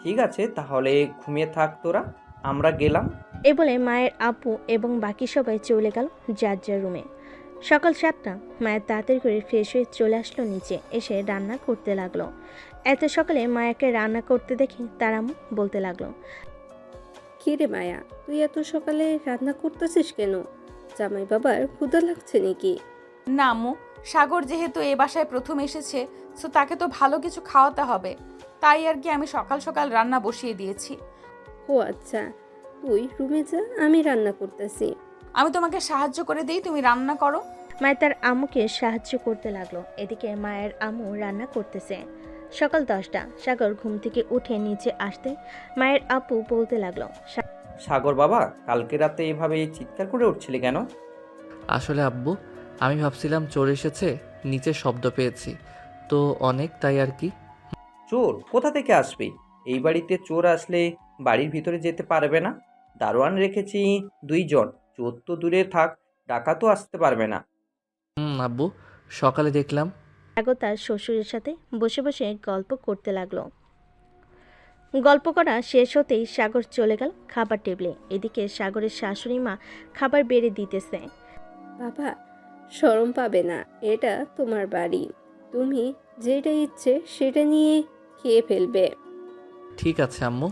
ঠিক আছে, তাহলে ঘুমিয়ে থাক তোরা, আমরা গেলাম।
এ বলে মায়ের আব্বু এবং বাকি সবাই চলে গেল যার যার রুমে। সকাল 7টা। মায়ের তাড়াতাড়ি করে ফ্রেশ হয়ে চলে আসলো নিচে, এসে রান্না করতে লাগলো। এত সকালে মায়াকে রান্না করতে দেখে তার আম্মু বলতে লাগলো,
কি রে মায়া, তুই এত সকালে রান্না করতেছিস কেন? জামাই বাবার ক্ষুধা লাগছে নাকি?
না আম্মু, সাগর যেহেতু এ বাসায় প্রথম এসেছে, সো তাকে তো ভালো কিছু খাওয়াতে হবে, তাই আর কি আমি সকাল সকাল রান্না বসিয়ে দিয়েছি।
ও আচ্ছা, তুই রুমে যা, আমি রান্না করতেছি।
আমি তোমাকে সাহায্য করে দিই, তুমি রান্না করো।
মায়ের তার আম্মুকে সাহায্য করতে লাগলো। এদিকে মায়ের আম্মু রান্না করতেছে। সকাল 10টা। সাগর ঘুম থেকে উঠে নিচে আসতে মায়ের আব্বু বলতে লাগলো,
সাগর বাবা, কালকে রাতে এভাবে চিৎকার করে উঠছিলি কেন?
আসলে আব্বু, আমি ভাবছিলাম চোর এসেছে, নিচে শব্দ পেয়েছি তো অনেক, তাই আর কি।
চোর কোথা থেকে আসবে? এই বাড়িতে চোর আসলে বাড়ির ভিতরে যেতে পারবে না। দারোয়ান রেখেছি 2 জন, চোর তো দূরে থাক, ডাকাতও আসতে পারবে না।
আব্বু, সকালে দেখলাম।
সাগর তার শ্বশুরের সাথে বসে বসে গল্প করতে লাগলো। গল্প করা শেষ হতেই সাগর চলে গেল খাবার টেবিলে। এদিকে সাগরের শাশুড়ি মা খাবার বেড়ে দিতেছে।
বাবা, শরম পাবে না, এটা তোমার বাড়ি, তুমি যেটা ইচ্ছে সেটা নিয়ে খেয়ে ফেলবে।
ঠিক আছে আম্মু।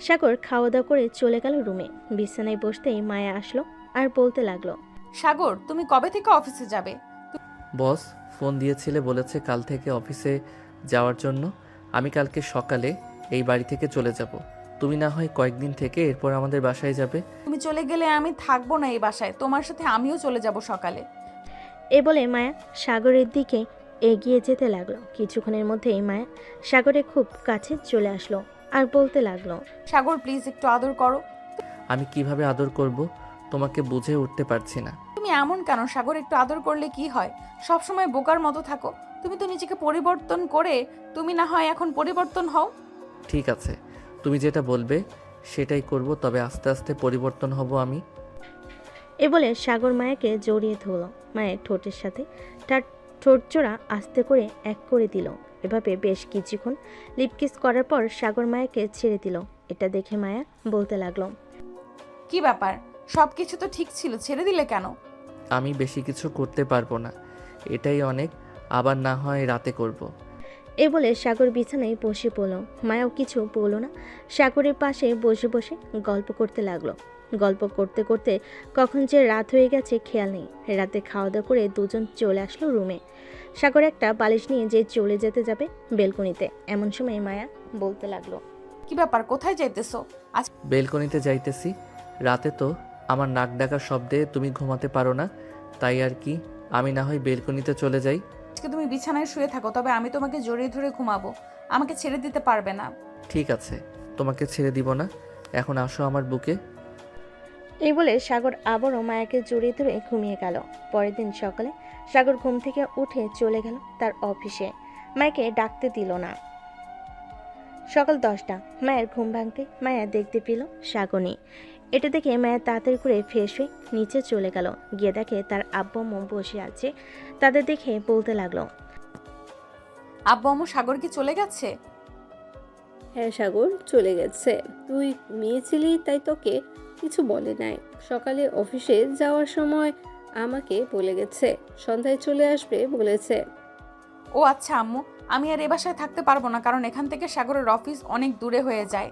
সাগর খাওয়া দাওয়া করে চলে গেল রুমে। বিছানায় বসতেই মায়া আসলো আর বলতে লাগলো,
সাগর, তুমি কবে থেকে অফিসে যাবে?
বস ফোন দিয়েছিলে, বলেছে কাল থেকে অফিসে যাওয়ার জন্য। আমি কালকে সকালে এই বাড়ি থেকে চলে যাব। তুমি না হয় কয়েকদিন থেকে এরপর আমাদের বাসায় যাবে।
তুমি চলে গেলে আমি থাকবো না এই বাসায়, তোমার সাথে আমিও চলে যাব সকালে।
এ বলে মায়া সাগরের দিকে এগিয়ে যেতে লাগলো। কিছুক্ষণের মধ্যেই মায়া সাগরের খুব কাছে চলে আসলো আর বলতে লাগলো,
সাগর প্লিজ একটু আদর করো।
আমি কিভাবে আদর করব তোমাকে বুঝে উঠতে পারছি না।
তুমি এমন কেন সাগর? একটু আদর করলে কি হয়? সব সময় বোকার মতো থাকো। তুমি তো নিজেকে পরিবর্তন করে তুমি না হয় এখন পরিবর্তন হও।
ঠিক আছে, তুমি যেটা বলবে সেটাই করব, তবে আস্তে আস্তে পরিবর্তন হব আমি।
এ বলে সাগর মায়াকে জড়িয়ে ধরল। মায়ের ঠোঁটের সাথে তার ঠোঁট জোড়া আস্তে করে এক করে দিল। এভাবে বেশ কিছুক্ষণ লিপকিস করার পর সাগর মায়াকে ছেড়ে দিল। এটা দেখে মায়া বলতে লাগলো,
কি ব্যাপার? সবকিছু তো ঠিক ছিল, ছেড়ে দিলে কেন?
আমি বেশি কিছু করতে পারবো না, এটাই অনেক। আবার না হয় রাতে করব।
এ বলে সাগর বিছানায় বসে পড়ল। মায়াও কিছু বলল না, সাগরের পাশে বসে বসে গল্প করতে লাগলো। গল্প করতে করতে কখন যে রাত হয়ে গেছে খেয়াল নেই। রাতে খাওয়া দাওয়া করে দুজন চলে আসলো রুমে। সাগর একটা বালিশ নিয়ে যে চলে যেতে যাবে বেলকনিতে, এমন সময় মায়া বলতে লাগলো,
কি ব্যাপার, কোথায় যাইতেছো? আজ
বেলকনিতে যাইতেছি। রাতে তো আমার নাক ডাকার শব্দে তুমি ঘুমাতে পারো না, তাই আর কি। আমি না হয় বেলকনিতে চলে যাই।
আজকে তুমি বিছানায় শুয়ে থাকো, তবে আমি তোমাকে জড়িয়ে ধরে ঘুমাবো। আমাকে ছেড়ে দিতে পারবে না।
ঠিক আছে, তোমাকে ছেড়ে দিব না। এখন আসো আমার বুকে।
এই বলে সাগর আবারও মায়াকে জড়িয়ে ধরে ঘুমিয়ে গেল। পরের দিন সকালে সাগর ঘুম থেকে উঠে চলে গেল তার অফিসে। মায়াকে ডাকতে দিল না। সকাল 10টা। মায়ের ঘুম ভাঙতে মায়া দেখতে পেল সাগর নেই। এটা দেখে মায়া তাড়াতাড়ি করে ফ্রেশ হয়ে নিচে চলে গেল। গিয়ে দেখে তার আব্বু আম্মু বসে আছে। তাদের দেখে বলতে লাগলো,
আব্বু আম্মু সাগর কি চলে গেছে?
হ্যাঁ সাগর চলে গেছে, তুই মেয়েছিলি তাই তোকে কিছু বলে নাই। সকালে অফিসে যাওয়ার সময় আমাকে বলে গেছে, সন্ধ্যায় চলে আসবে বলেছে।
ও আচ্ছা আম্মু, আমি আর এ বাসায় থাকতে পারবো না, কারণ এখান থেকে সাগরের অফিস অনেক দূরে হয়ে যায়।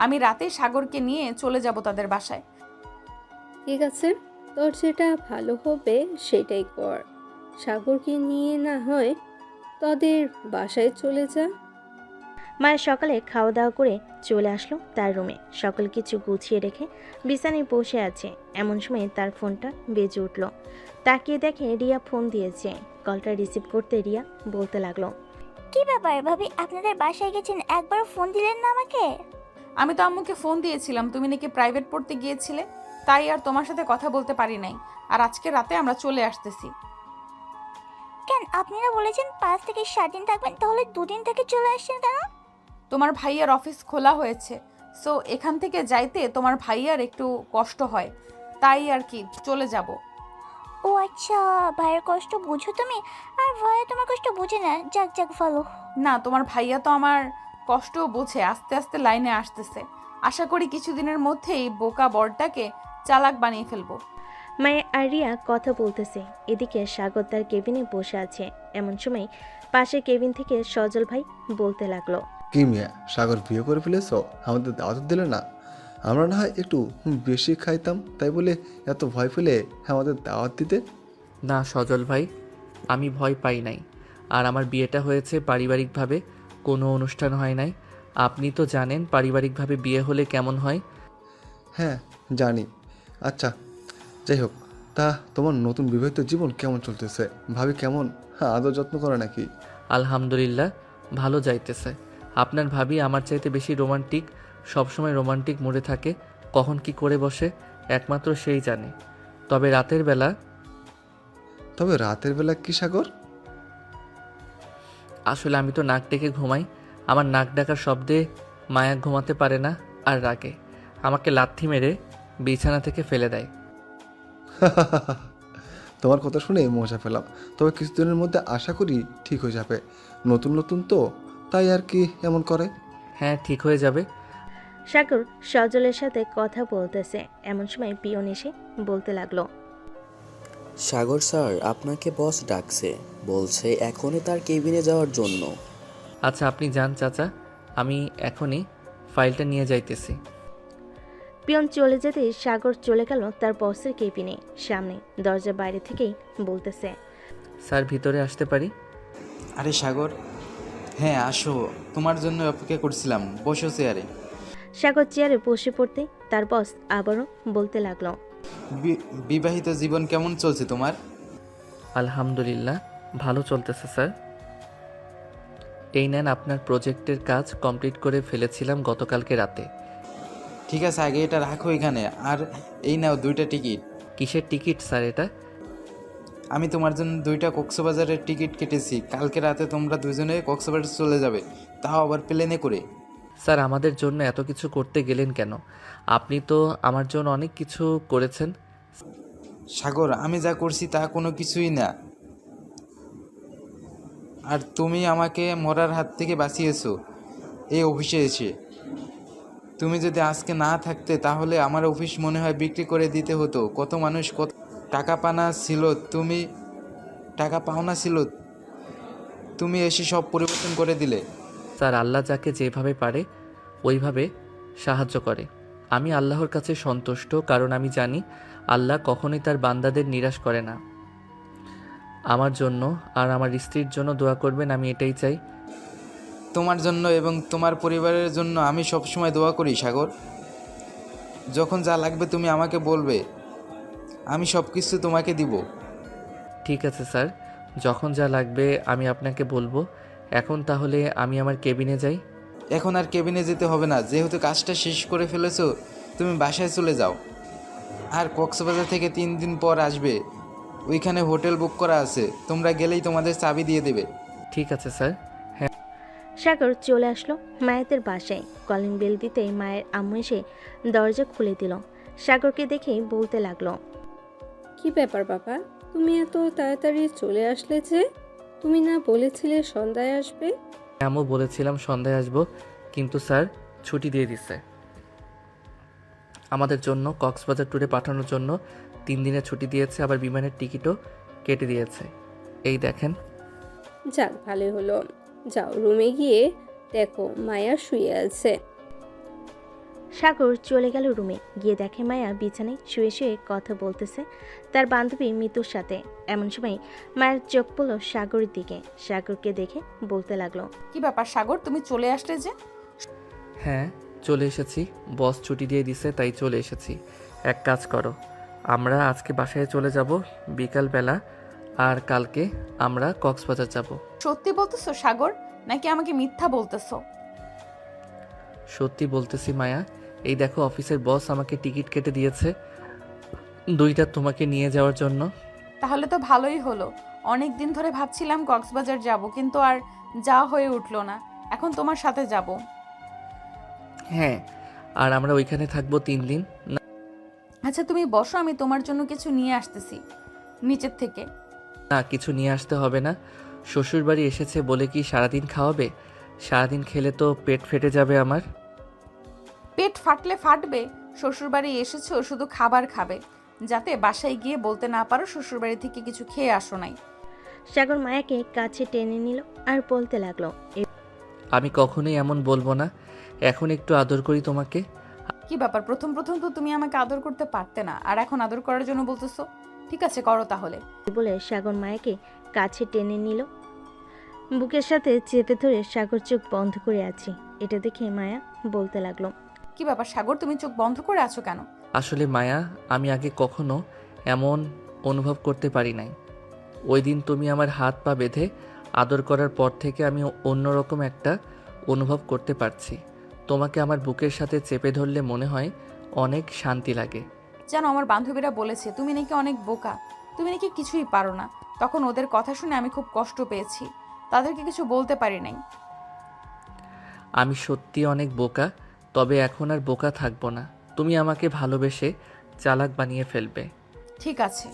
আমি রাতে সাগরকে নিয়ে চলে যাব তাদের বাসায়।
ঠিক আছে, তোর যেটা ভালো হবে সেটাই কর। সাগরকে নিয়ে না হয় তোদের বাসায় চলে যা।
মায়ের সকালে খাওয়া দাওয়া করে চলে আসলো তার রুমে। সকল কিছু গুছিয়ে রেখে বিছানায় বসে আছে। এমন সময় তার ফোনটা বেজে উঠল। তাকিয়ে দেখে রিয়া ফোন দিয়েছে। কলটা রিসিভ করতে রিয়া বলতে লাগলো,
কি ব্যাপার ভাবি, আপনাদের বাসায় গেছেন, একবার ফোন দিলেন না আমাকে?
আমি তো আম্মুকে ফোন দিয়েছিলাম, তুমি নাকি প্রাইভেট পড়তে গিয়েছিলে, তাই আর তোমার সাথে কথা বলতে পারি নাই। আর আজকে রাতে আমরা চলে আসতেছি।
কেন, আপনারা বলেছেন 5 থেকে 7 দিন থাকবেন, তাহলে 2 দিন থেকে চলে আসছেন কেন?
তোমার ভাইয়ার অফিস খোলা হয়েছে, সো এখান থেকে যাইতে তোমার ভাইয়ার একটু কষ্ট হয়, তাই আর কি চলে যাব।
ও আচ্ছা, ভাইয়ের কষ্ট বুঝো তুমি, আর ভাইয়া তোমার কষ্ট বুঝে না। যাক যাক ভালো।
না, তোমার ভাইয়া তো আমার কষ্ট বোঝে, আস্তে আস্তে লাইনে আসতেছে। আশা করি কিছুদিনের মধ্যেই বোকা বরটাকে চালাক বানিয়ে ফেলবো।
মায়া আর রিয়া কথা বলতেছে। এদিকে সাগর তার কেবিনে বসে আছে। এমন সময় পাশে কেবিন থেকে সজল ভাই বলতে লাগলো,
কি মিয়া, সাগর বিয়ে করে ফেলেছ? আমাদের দাওয়াত দিলে না? আমরা না হয় একটু বেশি খাইতাম, তাই বলে এত ভয় পেলে আমাদের দাওয়াত দিতে?
না সজল ভাই, আমি ভয় পাই নাই। আর আমার বিয়েটা হয়েছে পারিবারিকভাবে, কোনো অনুষ্ঠান হয় নাই। আপনি তো জানেন পারিবারিকভাবে বিয়ে হলে কেমন হয়।
হ্যাঁ জানি। আচ্ছা যাই হোক, তা তোমার নতুন বিবাহিত জীবন কেমন চলতেছে? ভাবি কেমন আদর যত্ন করে নাকি?
আলহামদুলিল্লাহ, ভালো যাইতেছে। আপনার ভাবি আমার চাইতে বেশি রোমান্টিক, সবসময় রোমান্টিক মোডে থাকে। কখন কি করে বসে একমাত্র সেই জানে। তবে রাতের বেলা
কি সাগর?
আসলে আমি তো নাক ডেকে ঘুমাই। আমার নাক ডাকার শব্দে মায়া ঘুমাতে পারে না আর রাগে আমাকে লাথি মেরে বিছানা থেকে ফেলে দেয়।
তোমার কথা শুনে মজা পেলাম, তবে কিছুদিনের মধ্যে আশা করি ঠিক হয়ে যাবে। নতুন নতুন তো, তাই আর কি এমন করে।
হ্যাঁ, ঠিক হয়ে যাবে।
সাগর সজলের সাথে কথা বলতেছে, এমন সময় পিয়ন এসে বলতে লাগলো,
সাগর স্যার আপনাকে বস ডাকছে, বলছে এখনই তার কেবিনে যাওয়ার জন্য।
আচ্ছা, আপনি যান চাচা, আমি এখনই ফাইলটা নিয়ে যাইতেছি।
পিয়ন চলে যেতে সাগর চলে গেল তার বসের কেবিনে। সামনে দরজার বাইরে থেকেই বলতেছে,
স্যার ভিতরে আসতে পারি?
আরে সাগর, হ্যাঁ আসো, তোমার জন্য অপেক্ষা করছিলাম, বসো চেয়ারে।
সাগর চেয়ারে বসে পড়তে তার বস আবারও বলতে লাগলো,
বিবাহিত জীবন কেমন চলছে তোমার?
আলহামদুলিল্লাহ, ভালো চলতেছে স্যার। এই নেন, আপনার প্রজেক্টের কাজ কমপ্লিট করে ফেলেছিলাম গতকালকে রাতে।
ঠিক আছে, আগে এটা রাখো এখানে, আর এই নাও 2টা টিকিট।
কিসের টিকিট স্যার এটা?
আমি তোমার জন্য 2টা কক্সবাজারের টিকিট কেটেছি, কালকে রাতে তোমরা দুজনে কক্সবাজার চলে যাবে, তাও আবার প্লেনে করে।
স্যার, আমাদের জন্য এত কিছু করতে গেলেন কেন? আপনি তো আমার জন্য অনেক কিছু করেছেন।
সাগর, আমি যা করছি তা কোনো কিছুই না, আর তুমি আমাকে মরার হাত থেকে বাঁচিয়েছো এই অফিসে এসে। তুমি যদি আজকে না থাকতে তাহলে আমার অফিস মনে হয় বিক্রি করে দিতে হতো। কত মানুষ কত টাকা পাওনা ছিল, তুমি এসে সব পরিবর্তন করে দিলে।
স্যার, আল্লাহ যাকে যেভাবে পারে ওইভাবে সাহায্য করে। আমি আল্লাহর কাছে সন্তুষ্ট, কারণ আমি জানি আল্লাহ কখনোই তার বান্দাদের নিরাশ করে না। আমার জন্য আর আমার স্ত্রীর জন্য দোয়া করবেন, আমি এটাই চাই।
তোমার জন্য এবং তোমার পরিবারের জন্য আমি সবসময় দোয়া করি সাগর। যখন যা লাগবে তুমি আমাকে বলবে, আমি সব কিছু তোমাকে দিব।
ঠিক আছে স্যার, যখন যা লাগবে আমি আপনাকে বলবো। এখন তাহলে আমি আমার কেবিনে যাই।
এখন আর কেবিনে যেতে হবে না, যেহেতু কাজটা শেষ করে ফেলেছো তুমি বাসায় চলে যাও। আর কক্সবাজার থেকে 3 দিন পর আসবে, ওইখানে হোটেল বুক করা আছে, তোমরা গেলেই তোমাদের চাবি দিয়ে দেবে।
ঠিক আছে স্যার।
সাগর চলে আসলো মায়াতের বাসায়। কলিং বেল দিতেই মায়ের আম্মু এসে দরজা খুলে দিল। সাগরকে দেখেই বলতে লাগলো,
কি ব্যাপার বাবা, তুমি এত তাড়াতাড়ি চলে আসলে যে? তুমি না বলেছিলে সন্ধ্যায় আসবে?
আমিও বলেছিলাম সন্ধ্যায় আসবো, কিন্তু স্যার ছুটি দিয়ে দিছে আমাদের জন্য। কক্সবাজার ট্যুরে পাঠানোর জন্য 3 দিনের ছুটি দিয়েছে, আবার বিমানের টিকিটও কেটে দিয়েছে। এই দেখেন।
যাক, ভালোই হলো। যাও রুমে গিয়ে দেখো মায়া শুয়ে আছে।
সাগর চলে গেল রুমে। গিয়ে দেখে মায়া বিছানায় শুয়ে শুয়ে কথা বলতেছে তার বান্ধবী মিতুর সাথে। এমন সময় মায়ের চোখ পড়ল সাগরের দিকে। সাগরকে দেখে বলতে লাগলো,
কি ব্যাপার সাগর, তুমি চলে আসলে যে?
হ্যাঁ, চলে এসেছি। বস ছুটি দিয়ে দিছে, তাই চলে এসেছি। এক কাজ করো, আমরা আজকে বাসায় চলে যাব বিকালবেলা, আর কালকে আমরা কক্সবাজার যাব।
সত্যি বলতেছো সাগর, নাকি আমাকে মিথ্যা বলতেছো?
সত্যি বলতেছি মায়া। এই দেখো, অফিসের বস আমাকে টিকিট কেটে দিয়েছে 2টা তোমাকে নিয়ে যাওয়ার জন্য।
তাহলে তো ভালোই হলো। অনেক দিন ধরে ভাবছিলাম কক্সবাজার যাব, কিন্তু আর যাওয়া হয়ে উঠলো না। এখন তোমার সাথে যাব।
হ্যাঁ, আর আমরা ওইখানে থাকবো 3 দিন।
আচ্ছা তুমি বসো, আমি তোমার জন্য কিছু নিয়ে আসতেছি নিচের থেকে।
না, কিছু নিয়ে আসতে হবে না। শ্বশুরবাড়ি এসেছে বলে কি সারাদিন খাওয়াবে? সারাদিন খেলে তো পেট ফেটে যাবে আমার।
পেট ফাটলে ফাটবে। শ্বশুরবাড়ি এসেছো শুধু খাবার খাবে, যাতে বাসায় গিয়ে বলতে না পারো শ্বশুরবাড়ি থেকে কিছু খেয়ে আসো নাই।
সাগর মায়াকে কাছে টেনে নিল আর বলতে লাগলো,
আমি কখনোই এমন বলবো না। এখন একটু আদর করি তোমাকে।
কি ব্যাপার, প্রথম প্রথম তো তুমি আমাকে আদর করতে পারতে না, আর এখন আদর করার জন্য বলতেছো? ঠিক আছে, করো তাহলে।
বলে সাগর মায়াকে কাছে টেনে নিল। বুকের সাথে চেপে ধরে সাগর চোখ বন্ধ করে আছে। এটা দেখে মায়া বলতে লাগলো,
কি ব্যাপার সাগর, তুমি চোখ বন্ধ করে আছো কেন?
আসলে মায়া, আমি আগে কখনো এমন অনুভব করতে পারি নাই। ওই দিন তুমি আমার হাত পা বেঁধে আদর করার পর থেকে আমি অন্যরকম একটা অনুভব করতে পারছি। তোমাকে আমার বুকের সাথে চেপে ধরলে মনে হয় অনেক শান্তি লাগে।
জানো, আমার বান্ধবীরা বলেছে তুমি নাকি অনেক বোকা, তুমি নাকি কিছুই পারো না। তখন ওদের কথা শুনে আমি খুব কষ্ট পেয়েছি, তাদেরকে কিছু বলতে পারি নাই।
আমি সত্যি অনেক বোকা, তবে এখন আর বোকা থাকবো না। তুমি আমাকে ভালোবেসে চালাক বানিয়ে ফেলবে।
ঠিক আছে।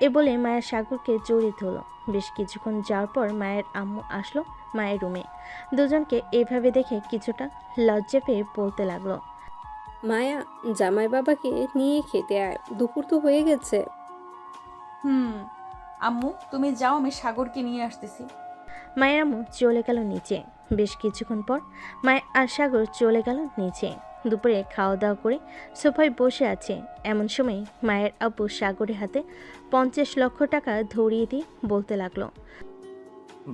এ বলে মায়া সাগরকে জড়িয়ে ধরল। বেশ কিছুক্ষণ যাওয়ার পর মায়ের আম্মু আসলো মায়ের রুমে। দুজনকে এভাবে দেখে কিছুটা লজ্জা পেয়ে বলতে লাগলো,
মায়া, জামাই বাবাকে নিয়ে খেতে আয়, দুপুর তো হয়ে গেছে।
আম্মু তুমি যাও, আমি সাগরকে নিয়ে আসতেছি।
মায়ের আম্মু চলে গেল নিচে। বেশ কিছুক্ষণ পর মায়ের আর সাগর চলে গেল নিচে। দুপুরে খাওয়া দাওয়া করে সোফায় বসে আছে। এমন সময় মায়ের আব্বু সাগরের হাতে 50 লক্ষ টাকা ধরিয়ে দিয়ে বলতে লাগলো,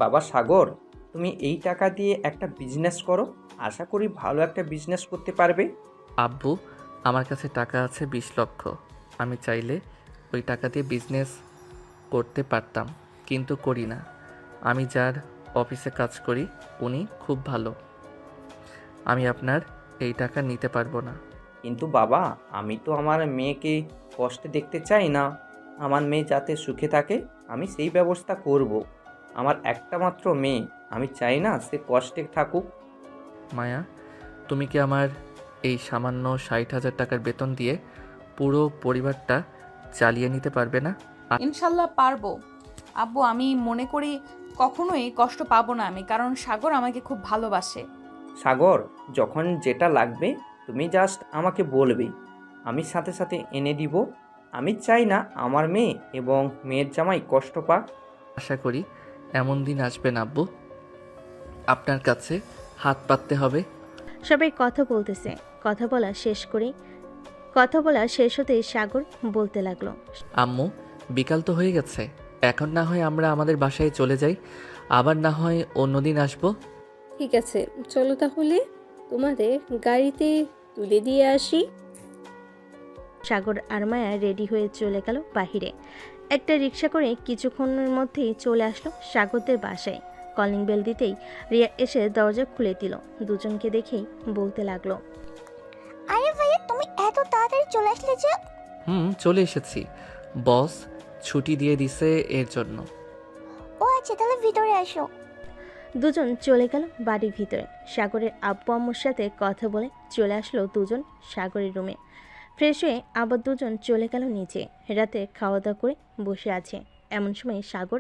বাবা সাগর, তুমি এই টাকা দিয়ে একটা বিজনেস করো, আশা করি ভালো একটা বিজনেস করতে পারবে।
আব্বু, আমার কাছে টাকা আছে 20 লক্ষ। আমি চাইলে ওই টাকা দিয়ে বিজনেস করতে পারতাম, কিন্তু করি না। আমি যার অফিসে কাজ করি উনি খুব ভালো। আমি আপনার এই টাকা নিতে পারবো না।
কিন্তু বাবা, আমি তো আমার মেয়েকে কষ্টে দেখতে চাই না। আমার মেয়ে যাতে সুখে থাকে আমি সেই ব্যবস্থা করব। আমার একটা মাত্র মেয়ে, আমি চাই না সে কষ্টে থাকুক।
মায়া, তুমি কি আমার এই সামান্য 60,000 টাকার বেতন দিয়ে পুরো পরিবারটা চালিয়ে নিতে পারবে না?
ইনশাল্লাহ পারবো আব্বু। আমি মনে করি কখনোই কষ্ট পাবো না আমি, কারণ সাগর আমাকে খুব ভালোবাসে।
সাগর, যখন যেটা লাগবে তুমি জাস্ট আমাকে বলবে, আমি সাথে সাথে এনে দিব। আমি চাই না আমার মেয়ে এবং মেয়ের জামাই কষ্ট পাক।
আশা করি এমন দিন আসবে না আব্বু, আপনার কাছে হাত পাততে হবে।
সবাই কথা বলতেছে। কথা বলা শেষ হতেই সাগর বলতে লাগলো,
আম্মু, বিকাল তো হয়ে গেছে, এখন না হয় আমরা আমাদের বাসায় চলে যাই, আবার না হয় অন্যদিন আসবো।
ঠিক আছে, চলো তাহলে তোমাদের গাড়িতে তুলে দিয়ে আসি।
সাগর আর মায়া রেডি হয়ে চলে গেল বাহিরে। একটা রিক্সা করে কিছুক্ষণের মধ্যেই চলে আসলো সাগরদের বাসায়। কলিং বেল দিতেই রিয়া এসে দরজা খুলে দিল। দুজনকে দেখেই বলতে লাগলো,
আরে ভাইয়া, তুমি এত তাড়াতাড়ি চলে আসলে যে?
চলে এসেছি, বস ছুটি দিয়ে দিছে এর জন্য।
ও আচ্ছা, তাহলে ভিতরে আসো।
দুজন চলে গেল বাড়ির ভিতরে। সাগরের আব্বু আম্মুর সাথে কথা বলে চলে আসলো দুজন সাগরের রুমে। ফ্রেশ হয়ে আবার দুজন চলে গেল নিচে। রাতে খাওয়া দাওয়া করে বসে আছে। এমন সময় সাগর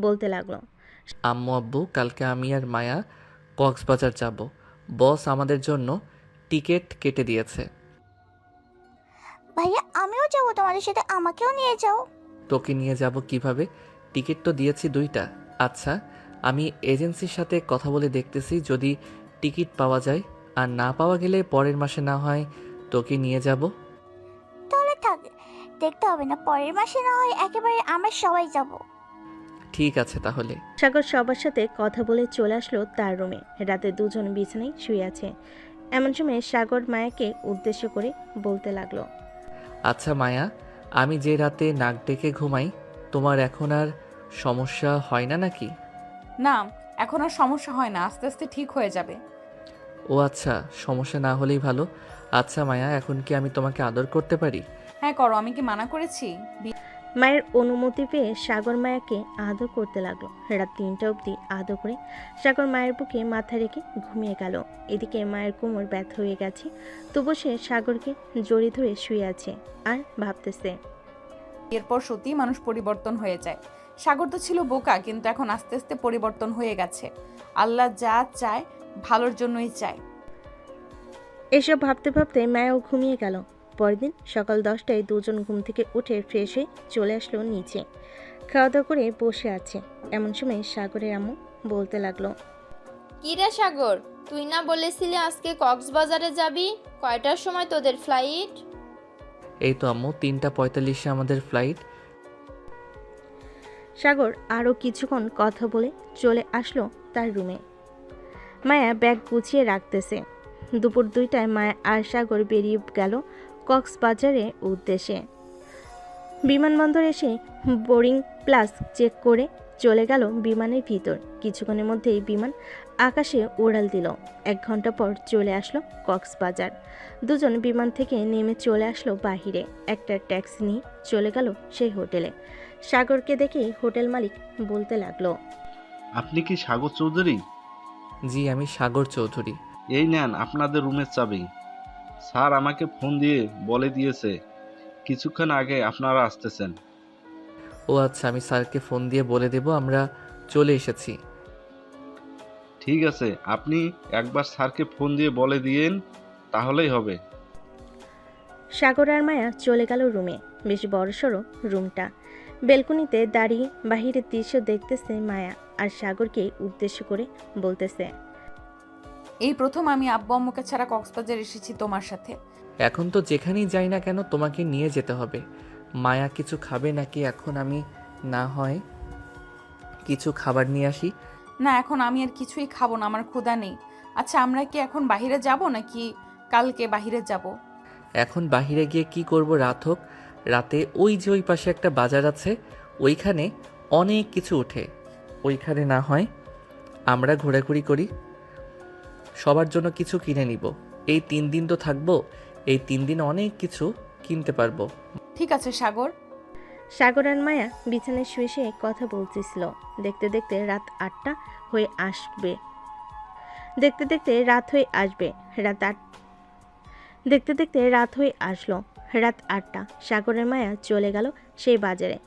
বলতে লাগলো,
আম্মু আব্বু, কালকে আমি আর মায়া কক্সবাজার যাব। বস আমাদের জন্য টিকিট কেটে দিয়েছে।
ভাইয়া, আমিও যাবো তোমাদের সাথে, আমাকেও নিয়ে যাও।
তোকে নিয়ে যাব কিভাবে? টিকিট তো দিয়েছি 2টা। আচ্ছা, আমি এজেন্সির সাথে কথা বলে দেখতেছি, যদি টিকিট পাওয়া যায়, আর না পাওয়া গেলে পরের মাসে না হয় তোকে নিয়ে যাব।
তাহলে থাক, দেখতে হবে না, পরের মাসে না হয় একেবারে আমরা সবাই যাব।
ঠিক আছে তাহলে।
সাগর সবার সাথে কথা বলে চলে আসলো তার রুমে। রাতে দুজন বিছানায় শুয়ে আছে। এমন সময় সাগর মায়াকে উদ্দেশ্য করে বলতে লাগলো,
আচ্ছা মায়া, আমি যে রাতে নাক ডেকে ঘুমাই, তোমার এখন আর সমস্যা হয় না নাকি?
না, এখন আর সমস্যা হয় না, আস্তে আস্তে ঠিক হয়ে যাবে।
ও আচ্ছা, সমস্যা না হলেই ভালো। আচ্ছা মায়া, এখন কি আমি তোমাকে আদর করতে পারি?
হ্যাঁ করো, আমি কি মানা করেছি?
মায়ের অনুমতি পেয়ে সাগর মায়াকে আদর করতে লাগলো। রাত 3টা অবধি আদর করে সাগর মায়ের বুকে মাথা রেখে ঘুমিয়ে গেল। এদিকে মায়ের কোমর ব্যথা হয়ে গেছে, তবু সে সাগরকে জড়িয়ে ধরে শুয়ে আছে আর ভাবতেছে।
এরপর সত্যি মানুষ পরিবর্তন হয়ে যায়। সাগর তো ছিল বোকা, কিন্তু এখন আস্তে আস্তে পরিবর্তন হয়ে গেছে। আল্লাহ যা চায় ভালোর জন্যই চায়।
এসব ভাবতে ভাবতে মায়াও ঘুমিয়ে গেল। পরদিন সকাল 10টায় দুজন ঘুম থেকে উঠে ফ্রেশ হয়ে চলে আসলো নিচে। খাওয়া দাওয়া করে বসে আছে। এমন সময় সাগরের আম্মু বলতে লাগলো,
কি রে সাগর, তুই না বলেছিলি আজকে কক্সবাজারে যাবি? কয়টার সময় তোদের ফ্লাইট?
এই তো আম্মু, 3:45-এ আমাদের ফ্লাইট।
সাগর আরও কিছুক্ষণ কথা বলে চলে আসলো তার রুমে। মায়া ব্যাগ গুছিয়ে রাখতেছে। দুপুর 2টায় মায়া আর সাগর বেরিয়ে গেল কক্সবাজারের উদ্দেশ্যে। বিমানবন্দর এসে বোর্ডিং প্লাস চেক করে চলে গেল বিমানের ভিতর। কিছুক্ষণের মধ্যেই বিমান আকাশে উড়াল দিল। 1 ঘন্টা পর চলে আসলো কক্সবাজার। দুজন বিমান থেকে নেমে চলে আসলো বাহিরে। একটা ট্যাক্সি নিয়ে চলে গেল সেই হোটেলে। সাগরকে দেখে হোটেল মালিক বলতে লাগলো,
আপনি কি সাগর চৌধুরী?
জি, আমি সাগর চৌধুরী।
এই নেন আপনাদের রুমের চাবি। স্যার আমাকে ফোন দিয়ে বলে দিয়েছে কিছুক্ষণ আগে আপনারা আসতেছেন।
ও আচ্ছা, আমি স্যারকে ফোন দিয়ে বলে দেব আমরা চলে এসেছি।
ঠিক আছে, আপনি একবার স্যারকে ফোন দিয়ে বলে দিয়েন, তাহলেই হবে।
সাগর আর মায়া চলে গেল রুমে। বেশ বড়সড় রুমটা। বেলকনিতে দাঁড়িয়ে বাহিরের দৃশ্য দেখতেছে মায়া, আর সাগরকে উদ্দেশ্য করে বলতেছে,
এই প্রথম আমি আব্বু আম্মুকে ছাড়া কক্সবাজার এসেছি তোমার সাথে।
এখন তো যেখানেই যাই না কেন তোমাকে নিয়ে যেতে হবে। মায়া কিছু খাবে নাকি এখন আমি না হয় কিছু খাবার নিয়ে আসি?
না, এখন আমি আর কিছুই খাবো না, আমার ক্ষুধা নেই। আচ্ছা, আমরা কি এখন বাইরে যাব নাকি কালকে বাইরে যাব?
এখন বাহিরে গিয়ে কি করব? রাত হোক, রাতে ওই যে ওই পাশে একটা বাজার আছে, ওইখানে অনেক কিছু ওঠে। ওইখানে না হয় আমরা ঘোরাঘুরি করি, সবার জন্য কিছু কিনে নিব। এই 3 দিন তো থাকবো, এই 3 দিন অনেক কিছু কিনতে পারবো।
ঠিক আছে সাগর।
সাগর আর মায়া বিছানায় শুয়ে শুয়ে কথা বলতেছিল। দেখতে দেখতে রাত 8টা হয়ে আসবে। দেখতে দেখতে রাত হয়ে আসবে। দেখতে দেখতে রাত হয়ে আসলো। রাত 8টা। সাগরের মায়া চলে গেল সেই বাজারে।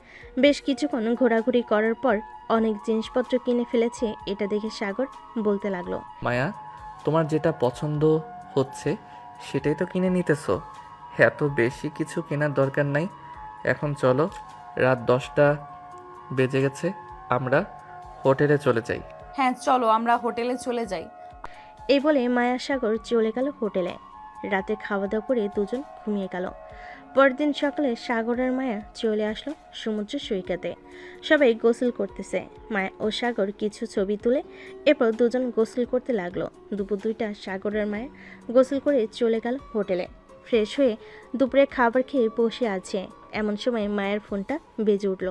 বেশ কিছুক্ষণ ঘোরাঘুরি করার পর অনেক জিনিসপত্র কিনে ফেলেছে। এটা দেখে সাগর বলতে লাগলো,
মায়া, তোমার যেটা পছন্দ হচ্ছে সেটাই তো কিনে নিতেছো। এত বেশি কিছু কেনার দরকার নাই। এখন চলো, রাত 10টা বেজে গেছে, আমরা হোটেলে চলে যাই।
হ্যাঁ চলো, আমরা হোটেলে চলে যাই।
এই বলে মায়া সাগর চলে গেল হোটেলে। রাতে খাওয়া দাওয়া করে দুজন ঘুমিয়ে গেল। পরদিন সকালে সাগর আর মায়া চলে আসলো সমুদ্র সৈকতে। সবাই গোসল করতেছে। মায়া ও সাগর কিছু ছবি তুলে এরপর দুজন গোসল করতে লাগলো। দুপুর 2টা সাগর আর মায়া গোসল করে চলে গেল হোটেলে। ফ্রেশ হয়ে দুপুরে খাবার খেয়ে বসে আছে। এমন সময় মায়ের ফোনটা বেজে উঠল।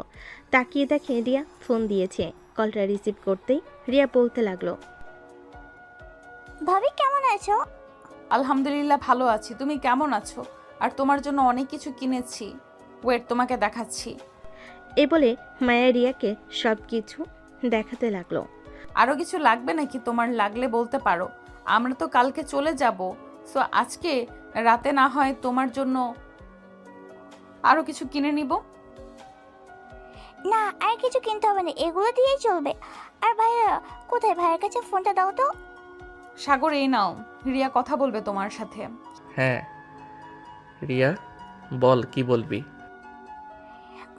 তাকিয়ে দেখে রিয়া ফোন দিয়েছে। কলটা রিসিভ করতেই রিয়া বলতে লাগলো,
ভাবি কেমন আছো?
আলহামদুলিল্লাহ ভালো আছি, তুমি কেমন আছো? আর তোমার জন্য অনেক কিছু কিনেছি, ওয়েট তোমাকে দেখাচ্ছি।
এই বলে মায়া রিয়াকে সব কিছু দেখাতে লাগলো।
আরও কিছু লাগবে নাকি? তোমার লাগলে বলতে পারো, আমরা তো কালকে চলে যাব। সো আজকে রাতে না হয় তোমার জন্য আরও কিছু কিনে নিব।
না, আর কিছু কিনতে হবে না, এগুলো দিয়েই চলবে। আর ভাইয়া কোথায়? ভাইয়ের কাছে ফোনটা দাও তো।
সাগর এই নাও, রিয়া কথা বলবে তোমার সাথে।
হ্যাঁ রিয়া, বল কি বলবি?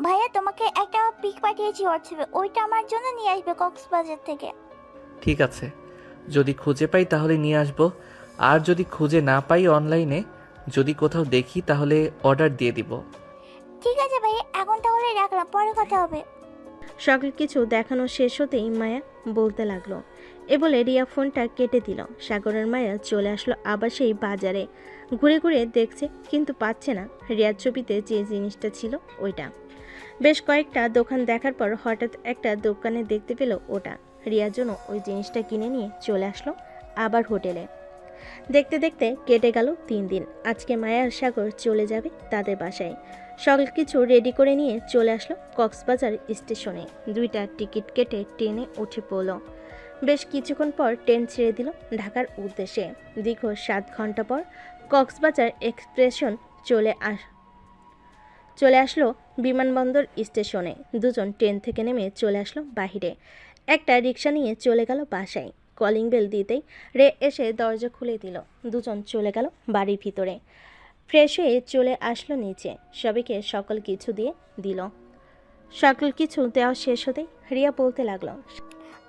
ভাইয়া তোমাকে একটা পিক পাঠিয়েছি হোয়াটসঅ্যাপে, ওইটা আমার জন্য নিয়ে আসবে কক্সবাজার থেকে।
ঠিক আছে, যদি খুঁজে পাই তাহলে নিয়ে আসবো। আর যদি খুঁজে না পাই অনলাইনে যদি কোথাও দেখি তাহলে অর্ডার দিয়ে দিব।
ঠিক আছে ভাইয়া, এখন তাহলে রাখলাম, পরে কথা হবে।
সকল কিছু দেখানো শেষ হতেই মায়া বলতে লাগলো। এ বলে রিয়া ফোনটা কেটে দিল। সাগরের মায়া চলে আসলো আবার সেই বাজারে। ঘুরে ঘুরে দেখছে কিন্তু পাচ্ছে না রিয়ার ছবিতে যে জিনিসটা ছিল ওইটা। বেশ কয়েকটা দোকান দেখার পর হঠাৎ একটা দোকানে দেখতে পেল ওটা। রিয়ার জন্য ওই জিনিসটা কিনে নিয়ে চলে আসলো আবার হোটেলে। দেখতে দেখতে কেটে গেল 3 দিন। আজকে মায়া আর সাগর চলে যাবে তাদের বাসায়। সকল কিছু রেডি করে নিয়ে চলে আসলো কক্সবাজার স্টেশনে। 2টা টিকিট কেটে ট্রেনে উঠে পড়ল। বেশ কিছুক্ষণ পর ট্রেন ছেড়ে দিল ঢাকার উদ্দেশ্যে। দীর্ঘ 7 ঘন্টা পর কক্সবাজার এক্সপ্রেশন চলে আসলো বিমানবন্দর স্টেশনে। দুজন ট্রেন থেকে নেমে চলে আসলো বাহিরে। একটা রিক্সা নিয়ে চলে গেল বাসায়। কলিং বেল দিতেই রে এসে দরজা খুলে দিল। দুজন চলে গেল বাড়ির ভিতরে। ফ্রেশ হয়ে চলে আসলো নিচে। সবাইকে সকল কিছু দিয়ে দিল। সকল কিছু দেওয়া শেষ হতেই রিয়া বলতে লাগলো,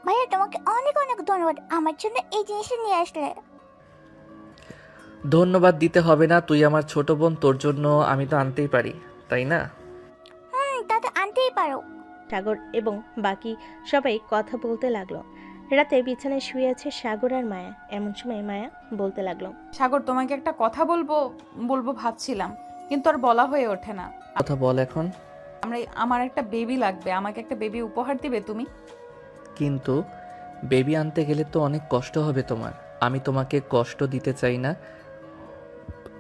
ভাইয়া তোমাকে অনেক অনেক ধন্যবাদ, আমার জন্য এই জিনিসটা নিয়ে আসলে।
ধন্যবাদ দিতে হবে না, তুই আমার ছোট বোন, তোর জন্য আমি তো আনতেই পারি, তাই না?
তা তো আনতেই পারো।
সাগর এবং বাকি সবাই কথা বলতে লাগলো। রাতে বিছানায় শুয়ে আছে সাগর আর মায়া। এমন সময় মায়া বলতে লাগলো,
সাগর তোমাকে একটা কথা বলবো ভাবছিলাম, কিন্তু আর বলা হয়ে ওঠে না।
কথা বল এখন।
আমার একটা বেবি লাগবে, আমাকে একটা বেবি উপহার দিবে তুমি?
কিন্তু বেবি আনতে গেলে তো অনেক কষ্ট হবে তোমার। আমি তোমাকে কষ্ট দিতে চাই না।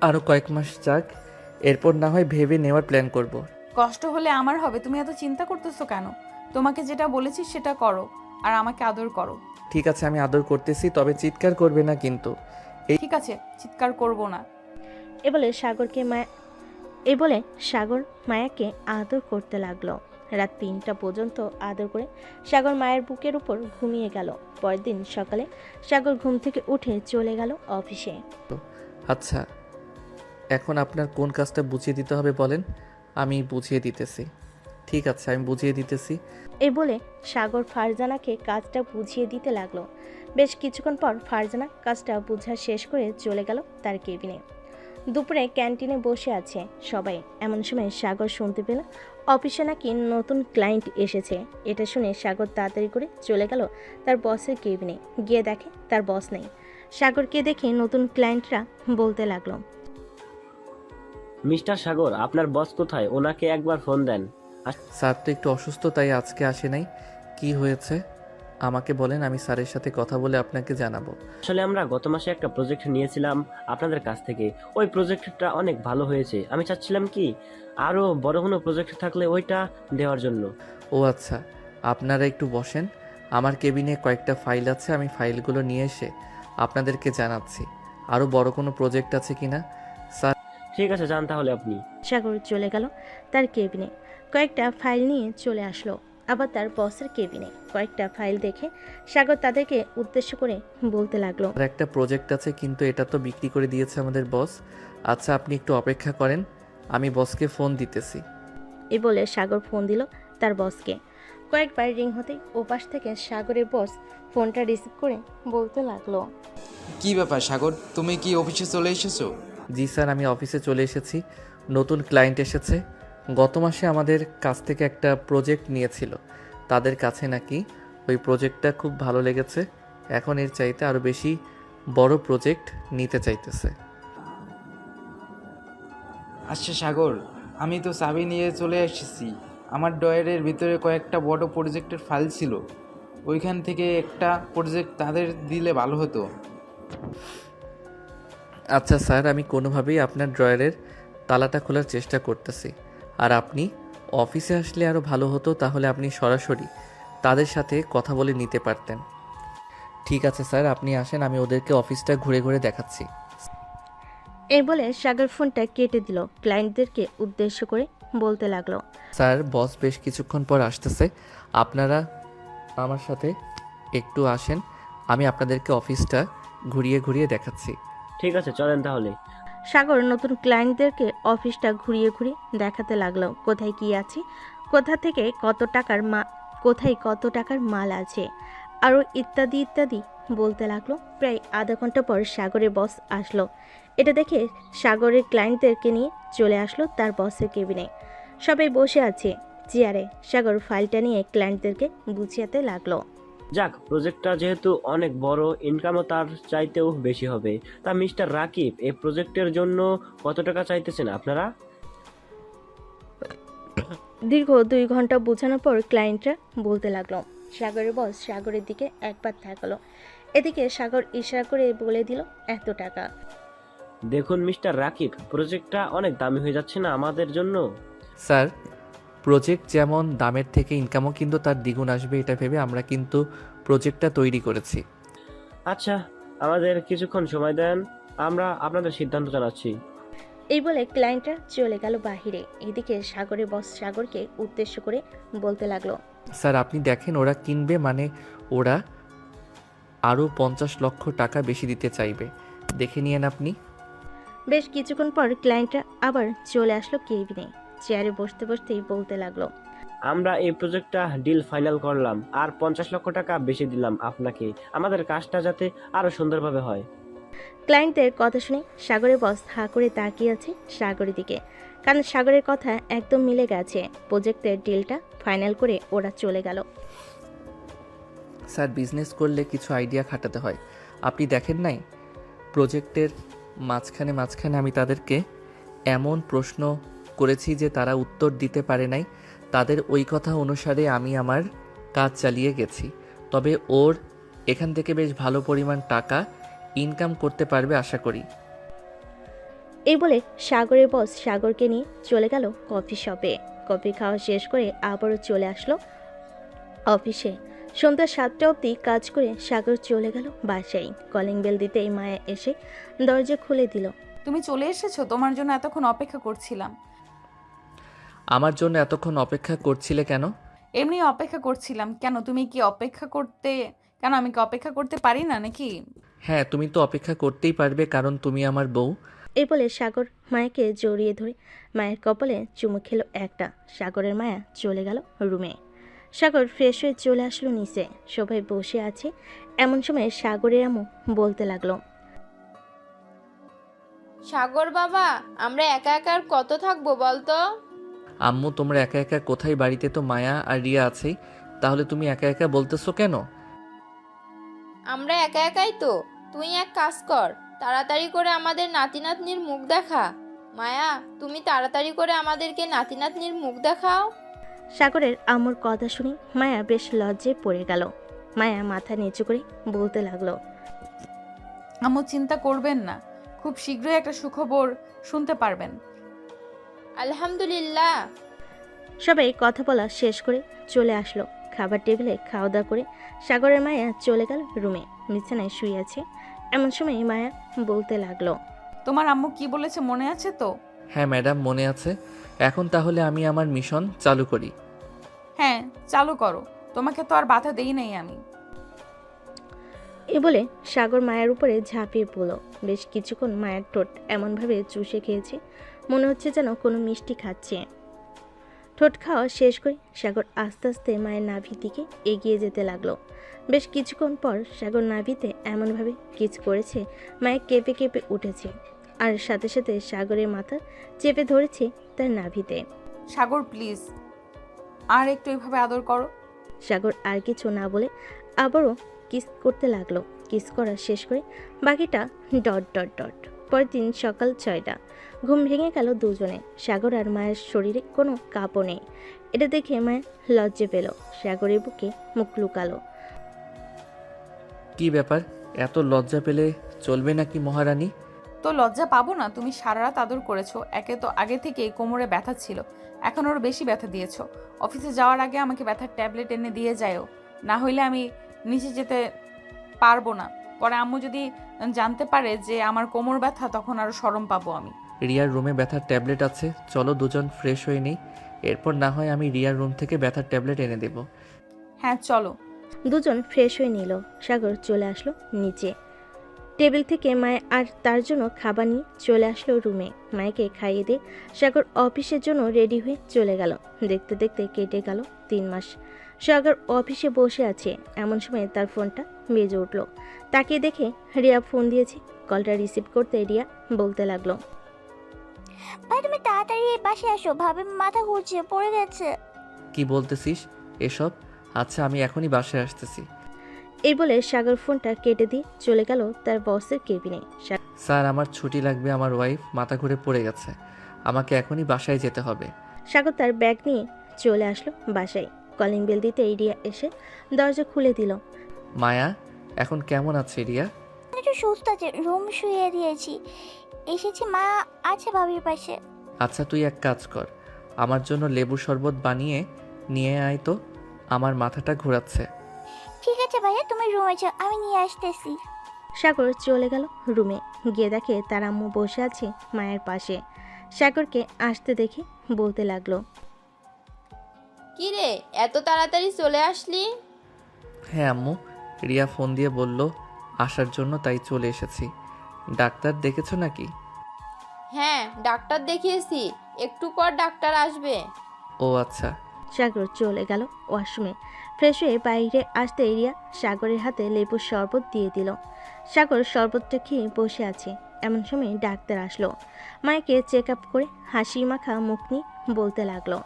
আরও কয়েক মাস যাক, এরপর না হয় ভেবে নেওয়ার প্ল্যান করব।
কষ্ট হলে আমার হবে, তুমি এত চিন্তা করতেছো কেন? তোমাকে যেটা বলেছি সেটা করো, আর আমাকে আদর করো।
ঠিক আছে, আমি আদর করতেছি, তবে চিৎকার করবে না কিন্তু।
ঠিক আছে, চিৎকার করব না।
এ বলে সাগরকে মায়া এই বলে সাগর মায়াকে আদর করতে লাগলো। রাত 3টা পর্যন্ত আদর করে সাগর মায়ের বুকের উপর ঘুমিয়ে গেল। পরের দিন সকালে সাগর ঘুম থেকে উঠে চলে গেল অফিসে।
আচ্ছা, এখন আপনার কোন কাজটা বুঝিয়ে দিতে হবে বলেন, আমি বুঝিয়ে দিতেছি। ঠিক আছে, আমি বুঝিয়ে দিতেছি।
এই বলে সাগর ফারজানাকে কাজটা বুঝিয়ে দিতে লাগলো। বেশ কিছুক্ষণ পর ফারজানা কাজটা বোঝা শেষ করে চলে গেল তার কেবিনে। দুপুরে ক্যান্টিনে বসে আছে সবাই। এমন সময় সাগর শুনতে পেল অফিসে নাকি নতুন ক্লায়েন্ট এসেছে। এটা শুনে সাগর তাড়াতাড়ি করে চলে গেল তার বসের কেবিনে। গিয়ে দেখে তার বস নেই। সাগরকে দেখে নতুন ক্লায়েন্টরা বলতে লাগলো,
মিস্টার সাগর, আপনার বস কোথায়? ওনাকে একবার ফোন দেন।
স্যার তো একটু অসুস্থ, তাই আজকে আসে নাই। কি হয়েছে আমাকে বলেন, আমি স্যারের সাথে কথা বলে আপনাকে জানাবো।
আসলে আমরা গত মাসে একটা প্রজেক্ট নিয়েছিলাম আপনাদের কাছ থেকে। ওই প্রজেক্টটা অনেক ভালো হয়েছে। আমি চাচ্ছিলাম কি আরও বড় কোনো প্রজেক্ট থাকলে ওইটা দেওয়ার জন্য।
ও আচ্ছা, আপনারা একটু বসেন। আমার কেবিনে কয়েকটা ফাইল আছে, আমি ফাইলগুলো নিয়ে এসে আপনাদেরকে জানাচ্ছি আরও বড় কোনো প্রজেক্ট আছে কিনা। স্যার
ঠিক আছে, যান তাহলে আপনি।
সাগর চলে গেল তার কেবিনে। কয়েকটা ফাইল নিয়ে চলে আসলো আবার তার বসের কেবিনে। কয়েকটা ফাইল দেখে সাগর তাদেরকে উদ্দেশ্য করে বলতে লাগলো,
আর একটা প্রজেক্ট আছে, কিন্তু এটা তো বিক্রি করে দিয়েছে আমাদের বস। আচ্ছা, আপনি একটু অপেক্ষা করেন, আমি বসকে ফোন দিতেছি।
এই বলে সাগর ফোন দিল তার বসকে। কয়েকবার রিং হতেই ওপাশ থেকে সাগরের বস ফোনটা রিসিভ করে বলতে লাগলো,
কি ব্যাপার সাগর, তুমি কি অফিসে চলে এসেছো?
জি স্যার, আমি অফিসে চলে এসেছি। নতুন ক্লায়েন্ট এসেছে। গত মাসে আমাদের কাছ থেকে একটা প্রজেক্ট নিয়েছিল। তাদের কাছে নাকি ওই প্রজেক্টটা খুব ভালো লেগেছে। এখন এর চাইতে আরও বেশি বড় প্রজেক্ট নিতে চাইতেছে।
আচ্ছা সাগর, আমি তো চাবি নিয়ে চলে এসেছি। আমার ড্রয়ারের ভিতরে কয়েকটা বড় প্রজেক্টের ফাইল ছিল। ওইখান থেকে একটা প্রজেক্ট তাদের দিলে ভালো হতো।
আচ্ছা স্যার, আমি কোনোভাবেই আপনার ড্রয়ারের তালাটা খোলার চেষ্টা করতেছি। আর আপনি অফিসে আসলে আরও ভালো হতো, তাহলে আপনি সরাসরি তাদের সাথে কথা বলে নিতে পারতেন। ঠিক আছে স্যার, আপনি আসেন, আমি ওদেরকে অফিসটা ঘুরে ঘুরে দেখাচ্ছি।
এই বলে সাগর ফোনটা কেটে দিল। ক্লায়েন্টদেরকে উদ্দেশ্য করে বলতে লাগলো,
স্যার, বস বেশ কিছুক্ষণ পর আসতেছে। আপনারা আমার সাথে একটু আসেন, আমি আপনাদেরকে অফিসটা ঘুরিয়ে ঘুরিয়ে দেখাচ্ছি।
ঠিক আছে, চলেন তাহলে।
সাগর নতুন ক্লায়েন্টদেরকে অফিসটা ঘুরিয়ে ঘুরিয়ে দেখাতে লাগলো। কোথায় কি আছে, কোথায় কত টাকার মাল আছে, আরও ইত্যাদি ইত্যাদি বলতে লাগলো। প্রায় আধা ঘন্টা পর সাগরের বস আসলো। এটা দেখে সাগরের ক্লায়েন্টদেরকে নিয়ে চলে আসলো তার বসের কেবিনে। সবাই বসে আছে চেয়ারে। সাগর ফাইলটা নিয়ে ক্লায়েন্টদেরকে বুঝিয়াতে লাগলো,
যাক, প্রজেক্টটা যেহেতু অনেক বড়, ইনকামও তার চাইতেও বেশি হবে। তা মিস্টার রাকিব, এই প্রজেক্টের জন্য কত টাকা চাইতেছেন আপনারা?
দীর্ঘ 2 ঘন্টা বোঝানোর পর ক্লায়েন্টরা বলতে লাগলো। সাগরের বস সাগরের দিকে একবার তাকালো। এদিকে সাগর ইশারা করে বলে দিল, এত টাকা।
দেখুন মিস্টার রাকিব, প্রজেক্টটা অনেক দামি হয়ে যাচ্ছে না আমাদের জন্য?
স্যার, প্রজেক্ট যেমন দামের থেকে ইনকামও কিন্তু তার দ্বিগুণ আসবে, এটা ভেবে আমরা কিন্তু প্রজেক্টটা তৈরি করেছি।
আচ্ছা, আমাদের কিছুক্ষণ সময় দেন, আমরা আপনাদের সিদ্ধান্ত জানাচ্ছি।
এই বলে ক্লায়েন্টরা চলে গেল বাহিরে। এদিকে সাগরের বস সাগরকে উদ্দেশ্য করে বলতে লাগলো,
স্যার, আপনি দেখেন, ওরা কিনবে মানে ওরা আরও 50 লক্ষ টাকা বেশি দিতে চাইবে, দেখে নিয়েন আপনি।
বেশ কিছুক্ষণ পর ক্লায়েন্টরা আবার চলে আসলো কেবিনে। চেয়ারে বসতে বসতেই বলতে লাগলো,
আমরা এই প্রজেক্টটা ডিল ফাইনাল করলাম, আর 50 লক্ষ টাকা বেশি দিলাম আপনাকে, আমাদের কাজটা যাতে আরো সুন্দরভাবে হয়।
ক্লায়েন্টদের কথা শুনে সাগরের বস হা করে তাকিয়ে আছে সাগরের দিকে, কারণ সাগরের কথা একদম মিলে গেছে। প্রজেক্টের ডিলটা ফাইনাল করে ওরা চলে গেল।
স্যার, বিজনেস করলে কিছু আইডিয়া খাটাতে হয়, আপনি দেখেন নাই? প্রজেক্টের মাঝখানে আমি তাদেরকে এমন প্রশ্ন করেছি যে তারা উত্তর দিতে পারে নাই। তাদের ওই কথা অনুসারে আমি আমার কাজ চালিয়ে গেছি। তবে ওর এখান থেকে বেশ ভালো পরিমাণ টাকা ইনকাম করতে পারবে আশা করি।
এই বলে সাগরের বস সাগরকে নিয়ে চলে গেল কফি শপে। কফি খাওয়া শেষ করে আবারও চলে আসলো অফিসে। সন্ধ্যা 7টা অবধি কাজ করে সাগর চলে গেল বাসায়। কলিং বেল দিতেই মায়া এসে দরজা খুলে দিল।
তুমি চলে এসেছো? তোমার জন্য এতক্ষণ অপেক্ষা করছিলাম।
আমার জন্য এতক্ষণ অপেক্ষা করছিলে কেন?
এমনি অপেক্ষা করছিলাম। কেন তুমি কি অপেক্ষা করতে কেন আমি কি অপেক্ষা করতে পারি না নাকি?
হ্যাঁ, তুমি তো অপেক্ষা করতেই পারবে, কারণ তুমি আমার বউ।
এই বলে সাগর মায়াকে জড়িয়ে ধরে মায়ের কপালে চুমু খেলো একটা। সাগরের মায়া চলে গেল রুমে। সাগর ফ্রেশ হয়ে চলে আসলো নিচে। সবাই বসে আছে, এমন সময় সাগরের আম্মু বলতে লাগলো,
সাগর বাবা, আমরা একা একা আর কত থাকবো বলতো?
আম্মু, তোমরা একা একা কোথায়? বাড়িতে তো মায়া আর রিয়া আছেই, তাহলে তুমি একা একা বলতেছো কেন?
আমরা একা একাই তো। তুই এক কাজ কর, তাড়াতাড়ি করে আমাদের নাতি নাতনির মুখ দেখা। মায়া, তুমি তাড়াতাড়ি করে আমাদেরকে নাতি নাতনির মুখ দেখাও।
সাগরের আম্মুর কথা শুনে মায়া বেশ লজ্জায় পড়ে গেল। মায়া মাথা নিচু করে বলতে লাগলো,
আম্মু চিন্তা করবেন না, খুব শীঘ্রই একটা সুখবর শুনতে পারবেন।
আলহামদুলিল্লাহ।
সবাই কথা বলা শেষ করে চলে আসলো। খাবার টেবিলে খাওয়া দাওয়া করে সাগরের মায়া চলে গেল রুমে। বিছানায় শুয়ে আছে, এমন সময় মায়া বলতে লাগলো,
তোমার আম্মু কি বলেছে মনে আছে তো?
হ্যাঁ ম্যাডাম, মনে আছে। এখন তাহলে আমি আমার মিশন চালু করি।
হ্যাঁ, চালু করো, তোমাকে তো আর বাধা দেই নাই আমি।
এ বলে সাগর মায়ের উপরে ঝাঁপিয়ে পড়ল। বেশ কিছুক্ষণ মায়ের ঠোঁট এমনভাবে চুষে খেয়েছে, মনে হচ্ছে যেন কোনো মিষ্টি খাচ্ছে। ঠোঁট খাওয়া শেষ করে সাগর আস্তে আস্তে মায়ের নাভির দিকে এগিয়ে যেতে লাগলো। বেশ কিছুক্ষণ পর সাগর নাভিতে এমনভাবে কিচ করেছে, মায়ের কেঁপে কেঁপে উঠেছে, আর সাথে সাথে সাগরের মাথা চেপে ধরেছে তার নাভিতে।
সাগর প্লিজ, আর একটু এইভাবে আদর করো।
সাগর আর কিছু না বলে আবারও কিস করতে লাগলো। কিস করা শেষ করে বাকিটা ডট ডট ডট। পরের দিন সকাল 6টা, ঘুম ভেঙে গেল দুজনে। সাগর আর মায়ের শরীরে কোনো কাঁপও নেই। এটা দেখে মায়ের লজ্জা পেল, সাগরের বুকে মুখ লুকালো।
কি ব্যাপার, এত লজ্জা পেলে চলবে নাকি মহারানী?
তো লজ্জা পাবো না? তুমি সারা রাত আদর করেছো। একে তো আগে থেকেই কোমরে ব্যথা ছিল, এখন ওর বেশি ব্যথা দিয়েছো। অফিসে যাওয়ার আগে আমাকে ব্যথার ট্যাবলেট এনে দিয়ে যাও, না হইলে আমি নিচে যেতে পারবো না। পরে আম্মু যদি জানতে পারে যে আমার কোমর ব্যথা, তখন আরো শরম পাবো আমি।
রিয়ার রুমে ব্যথার ট্যাবলেট আছে, চলো দুজন ফ্রেশ হয়ে নিই, এরপর না হয় আমি রিয়ার রুম থেকে ব্যথার ট্যাবলেট এনে দেব।
হ্যাঁ চলো।
দুজন ফ্রেশ হয়ে নিল। সাগর চলে আসলো নিচে। টেবিল থেকে মায়ে আর তার জন্য খাবার নিয়ে চলে আসলো রুমে। মায়েকে খাইয়ে দিয়ে সাগর অফিসের জন্য রেডি হয়ে চলে গেল। দেখতে দেখতে কেটে গেল 3 মাস। সাগর অফিসে বসে আছে, এমন সময় তার ফোনটা বেজে উঠল। তাকে দেখে রিয়া ফোন দিয়েছে। কলটা রিসিভ করতে রিয়া বলতে লাগলো,
ভাই তুমি তাড়াতাড়ি এই পাশে আসো, ভাবে মাথা ঘুরছে, পড়ে গেছে।
কি বলতেছিস এসব? আচ্ছা, আমি এখনই বাসায় আসতেছি।
এই বলে সাগর ফোনটা কেটে দিয়ে চলে গেল তার বসের কেবিনে।
স্যার, আমার ছুটি লাগবে, আমার ওয়াইফ মাথা ঘুরে পড়ে গেছে, আমাকে এখনই বাসায় যেতে হবে।
সাগর তার ব্যাগ নিয়ে চলে আসলো বাসায়। কলিং বেল দিতে রিয়া এসে দরজা খুলে দিল।
মায়া, এখন কেমন আছে রিয়া?
একটু সুস্থ আছে, রুম শুয়ে দিয়েছি, এসেছি, মা আছে ভাবির পাশে।
আচ্ছা, তুই এক কাজ কর, আমার জন্য লেবু শরবত বানিয়ে নিয়ে আয় তো, আমার মাথাটা ঘোরাচ্ছে।
ঠিক আছে ভাইয়া, তুমি রুমে যাও, আমি নিয়ে আসতেছি।
সাগর চলে গেল রুমে। গিয়ে দেখে তার আম্মু বসে আছে মায়ের পাশে। সাগরকে আসতে দেখে বলতে লাগলো,
কি রে, এত তাড়াতাড়ি চলে আসলি?
হ্যাঁ আম্মু, রিয়া ফোন দিয়ে বলল আসার জন্য, তাই চলে এসেছি। ডাক্তার দেখেছো নাকি?
হ্যাঁ, ডাক্তার দেখিয়েছি, একটু পর ডাক্তার আসবে।
ও আচ্ছা।
সাগর চলে গেল ওয়াশরুমে। ফ্রেশ হয়ে বাইরে আসতে রিয়া সাগরের হাতে লেবুর শরবত দিয়ে দিল। সাগর শরবতটা খেয়ে বসে আছে, এমন সময় ডাক্তার আসলো। মায়েকে চেক আপ করে হাসি মাখা মুখ নিয়ে বলতে লাগলো,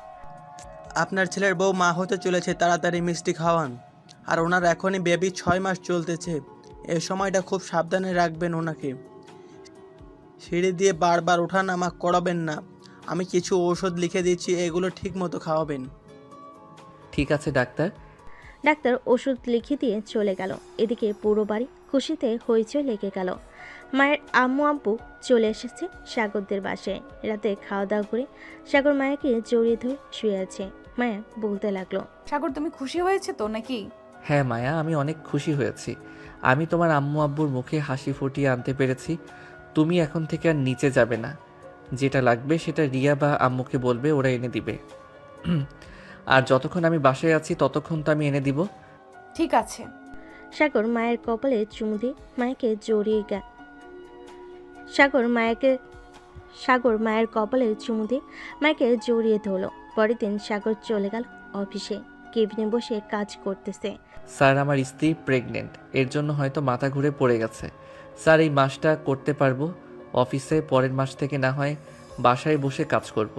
আপনার ছেলের বউ মা হতে চলেছে, তাড়াতাড়ি মিষ্টি খাওয়ান। আর ওনার এখনই বেবি 6 মাস চলতেছে, এই সময়টা খুব সাবধানে রাখবেন ওনাকে। সিঁড়ি দিয়ে বারবার ওঠানামা করাবেন না। আমি কিছু ঔষধ লিখে দিচ্ছি, এগুলো ঠিক মতো খাওয়াবেন।
ঠিক আছে ডাক্তার।
ডাক্তার ওষুধ লিখে দিয়ে চলে গেল। এদিকে পুরো বাড়ি খুশিতে হইচই লেগে গেল। মায়ের আম্মু আব্বু চলে এসেছে সাগরদের বাসায়। রাতে খাওয়া দাওয়া করে সাগর মায়াকে জড়িয়ে ধরে শুয়ে আছে। মায়া বলতে লাগলো,
সাগর তুমি খুশি হয়েছে তো নাকি?
হ্যাঁ মায়া, আমি অনেক খুশি হয়েছি। আমি তোমার আম্মু আব্বুর মুখে হাসি ফুটিয়ে আনতে পেরেছি। তুমি এখন থেকে আর নিচে যাবে না, যেটা লাগবে সেটা রিয়া বা আম্মুকে বলবে, ওরা এনে দিবে। আর যতক্ষণ আমি বাসায় আছি ততক্ষণ তো আমি এনে দিব।
ঠিক আছে।
সাগর মায়ের কপালে চুমু দিয়ে মাকে জড়িয়ে সাগর মায়ের কপালে চুমু দিয়ে মাকে জড়িয়ে ধরল। পরের দিন সাগর চলে গেল অফিসে। কেবিনে বসে কাজ করতেছে।
স্যার, আমার স্ত্রী প্রেগনেন্ট, এর জন্য হয়তো মাথা ঘুরে পড়ে গেছে। স্যার, এই মাসটা করতে পারবো অফিসে, পরের মাস থেকে না হয় বাসায় বসে কাজ করব।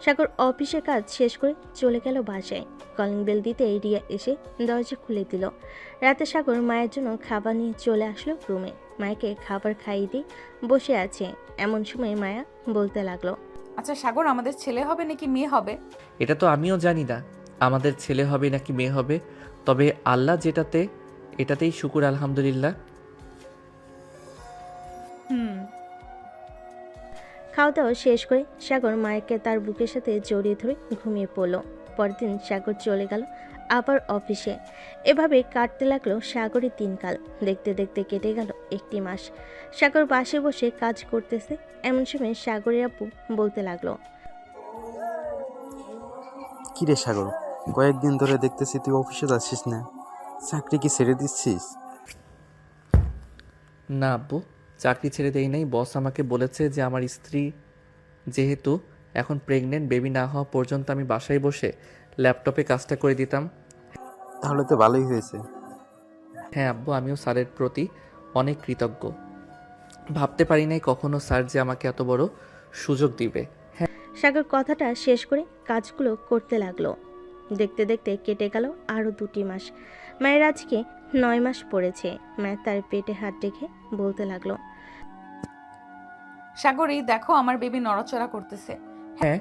সাগর অফিসে কাজ শেষ করে চলে গেল বাসায়। কলিং বেল দিতে রিয়া এসে দরজা খুলে দিল। রাতে সাগর মায়ের জন্য খাবার নিয়ে চলে আসলো রুমে। মাকে খাবার খাইয়ে দিয়ে বসে আছে। এমন সময় মায়া বলতে লাগলো,
আচ্ছা সাগর, আমাদের ছেলে হবে নাকি মেয়ে হবে?
এটা তো আমিও জানি না আমাদের ছেলে হবে নাকি মেয়ে হবে, তবে আল্লাহ এটাতেই শুকুর আলহামদুলিল্লাহ।
খাওয়া দাওয়া শেষ করে সাগর মায়াকে তার বুকের সাথে জড়িয়ে ধরে ঘুমিয়ে পড়ল। পরের দিন সাগর চলে গেল আবার অফিসে। এভাবে কাটতে লাগলো সাগরের দিনকাল। দেখতে দেখতে কেটে গেল 1 মাস। সাগর বাসে বসে কাজ করতেছে। এমন সময় সাগরের আপু বলতে লাগলো,
কি রে সাগর, কয়েকদিন ধরে দেখতেছি তুই অফিসে যাচ্ছিস না, চাকরি কি ছেড়ে দিচ্ছিস?
না আব্বু, চাকরি ছেড়ে দেই নাই। বস আমাকে বলেছে যে আমার স্ত্রী যেহেতু এখন প্রেগনেন্ট, বেবি না হওয়া পর্যন্ত আমি বাসায় বসে ল্যাপটপে কাজটা করে দিতাম।
তাহলে তো ভালোই হয়েছে।
হ্যাঁ আব্বু, আমিও স্যারের প্রতি অনেক কৃতজ্ঞ। ভাবতে পারি নাই কখনো স্যার যে আমাকে এত বড় সুযোগ দিবে।
সাগর কথাটা শেষ করে কাজগুলো করতে লাগলো। দেখতে দেখতে কেটে গেল আরও 2 মাস। মায়ের আজকে 9 মাস পড়েছে। মায়ের তার পেটে হাত রেখে বলতে লাগলো,
সাগর, এই দেখো আমার বেবি নড়াচড়া করতেছে।
হ্যাঁ,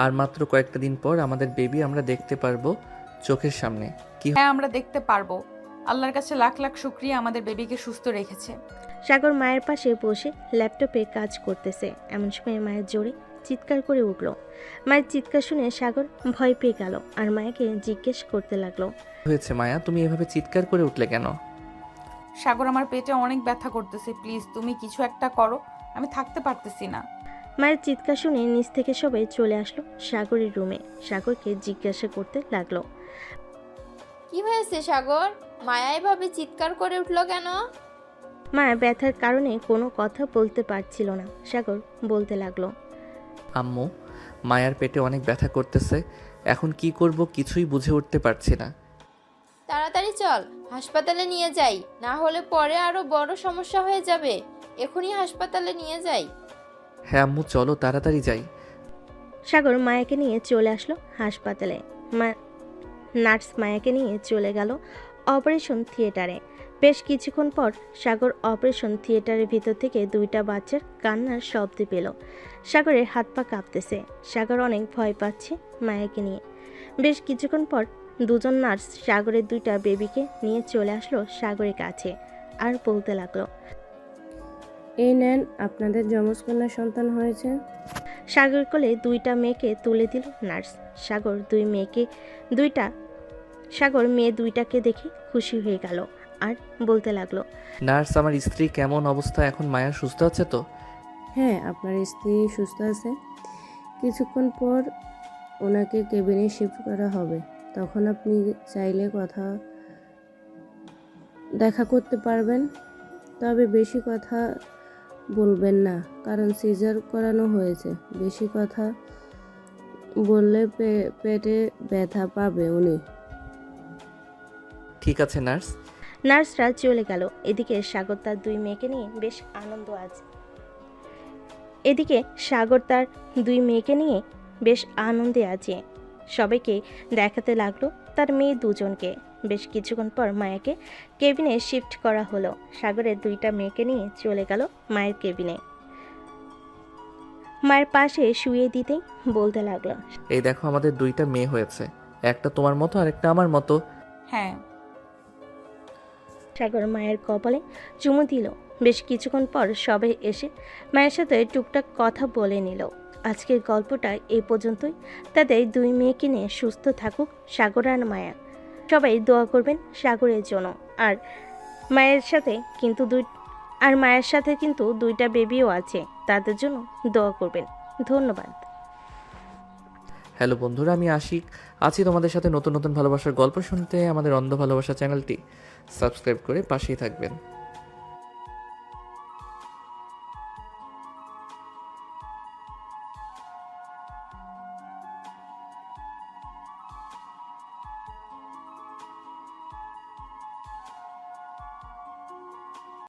আর মাত্র কয়েকটা দিন পর আমাদের বেবি আমরা দেখতে পারবো চোখের সামনে। কি
হ্যাঁ, আমরা দেখতে পারবো। আল্লাহর কাছে লাখ লাখ শুকরিয়া আমাদের বেবিকে সুস্থ রেখেছে।
সাগর মায়ের পাশে বসে ল্যাপটপে কাজ করতেছে। এমন সময় মায়ের জোরে চিৎকার করে উঠল। মায়ের চিৎকার শুনে সাগর ভয় পেয়ে গেল আর মায়াকে জিজ্ঞেস করতে লাগলো,
হয়েছে মায়া, তুমি এভাবে চিৎকার করে উঠলে কেন?
সাগর, আমার পেটে অনেক ব্যথা করতেছে, প্লিজ তুমি কিছু একটা করো, আমি থাকতে পারতেছি না।
মায়ের চিৎকার শুনে নিচ থেকে সবাই চলে আসলো সাগরের রুমে। সাগরকে জিজ্ঞাসা করতে লাগলো,
কি হয়েছে সাগর? মায়া এভাবে চিৎকার করে উঠলো কেন?
মায়া ব্যথার কারণে কোনো কথা বলতে পারছিল না। সাগর বলতে লাগলো,
আম্মু, মায়ার পেটে অনেক ব্যথা করতেছে, এখন কি করব কিছুই বুঝে উঠতে পারছি না।
তাড়াতাড়ি চল, হাসপাতালে নিয়ে যাই, না হলে পরে আরো বড় সমস্যা হয়ে যাবে। এখনই হাসপাতালে নিয়ে যাই।
হ্যাঁ আম্মু, চলো তাড়াতাড়ি যাই।
সাগর মায়াকে নিয়ে চলে আসলো হাসপাতালে। নার্স মায়াকে নিয়ে চলে গেল অপারেশন থিয়েটারে। বেশ কিছুক্ষণ পর সাগর অপারেশন থিয়েটারের ভিতর থেকে 2টা বাচ্চার কান্নার শব্দ পেল। সাগরের হাত পা কাঁপতেছে। সাগর অনেক ভয় পাচ্ছে মায়াকে নিয়ে। বেশ কিছুক্ষণ পর 2জন নার্স সাগরের 2টা বেবিকে নিয়ে চলে আসলো সাগরের কাছে আর বলতে লাগলো,
এই নেন, আপনাদের যমজ কন্যা সন্তান হয়েছে।
সাগর কোলে 2টা মেয়েকে তুলে দিল নার্স। সাগর মেয়ে 2টাকে দেখে খুশি হয়ে গেল আর বলতে লাগলো,
নার্স, আমার স্ত্রী কেমন অবস্থা এখন? মায়া সুস্থ আছে তো?
হ্যাঁ, আপনার স্ত্রী সুস্থ আছে। কিছুক্ষণ পর ওনাকে কেবিনে শিফট করা হবে। তখন আপনি চাইলে দেখা করতে পারবেন, তবে বেশি কথা বলবেন না, কারণ সিজার করানো হয়েছে। বেশি কথা বললে পেটে ব্যথা পাবে উনি।
ঠিক আছে নার্স।
নার্সরা চলে গেল। এদিকে সাগর তার 2 মেয়েকে নিয়ে বেশ আনন্দে আছে। সবাইকে দেখাতে লাগলো তার মেয়ে 2জনকে। বেশ কিছুক্ষণ পর মায়াকে কেবিনে শিফট করা হলো। সাগরের 2টা মেয়েকে নিয়ে চলে গেল মায়ের কেবিনে। মায়ের পাশে শুয়ে দিতেই বলতে লাগলো,
এই দেখো আমাদের 2টা মেয়ে হয়েছে, একটা তোমার মতো আর একটা আমার মতো।
হ্যাঁ।
সাগর মায়ের কপালে চুমু দিল। বেশ কিছুক্ষণ পর সবাই এসে মায়ের সাথে টুকটাক কথা বলে নিল। আজকের গল্পটা এই পর্যন্তই। তাদের 2 মেয়েকে নিয়ে সুস্থ থাকুক সাগর আর মায়া। সবাই দোয়া করবেন সাগরের জন্য। আর মায়ের সাথে কিন্তু 2টা বেবিও আছে, তাদের জন্য দোয়া করবেন। ধন্যবাদ।
হ্যালো বন্ধুরা, আমি আশিক আছি তোমাদের সাথে নতুন নতুন ভালোবাসার গল্প শুনতে। আমাদের অন্ধ ভালোবাসা চ্যানেলটি সাবস্ক্রাইব করে পাশেই থাকবেন।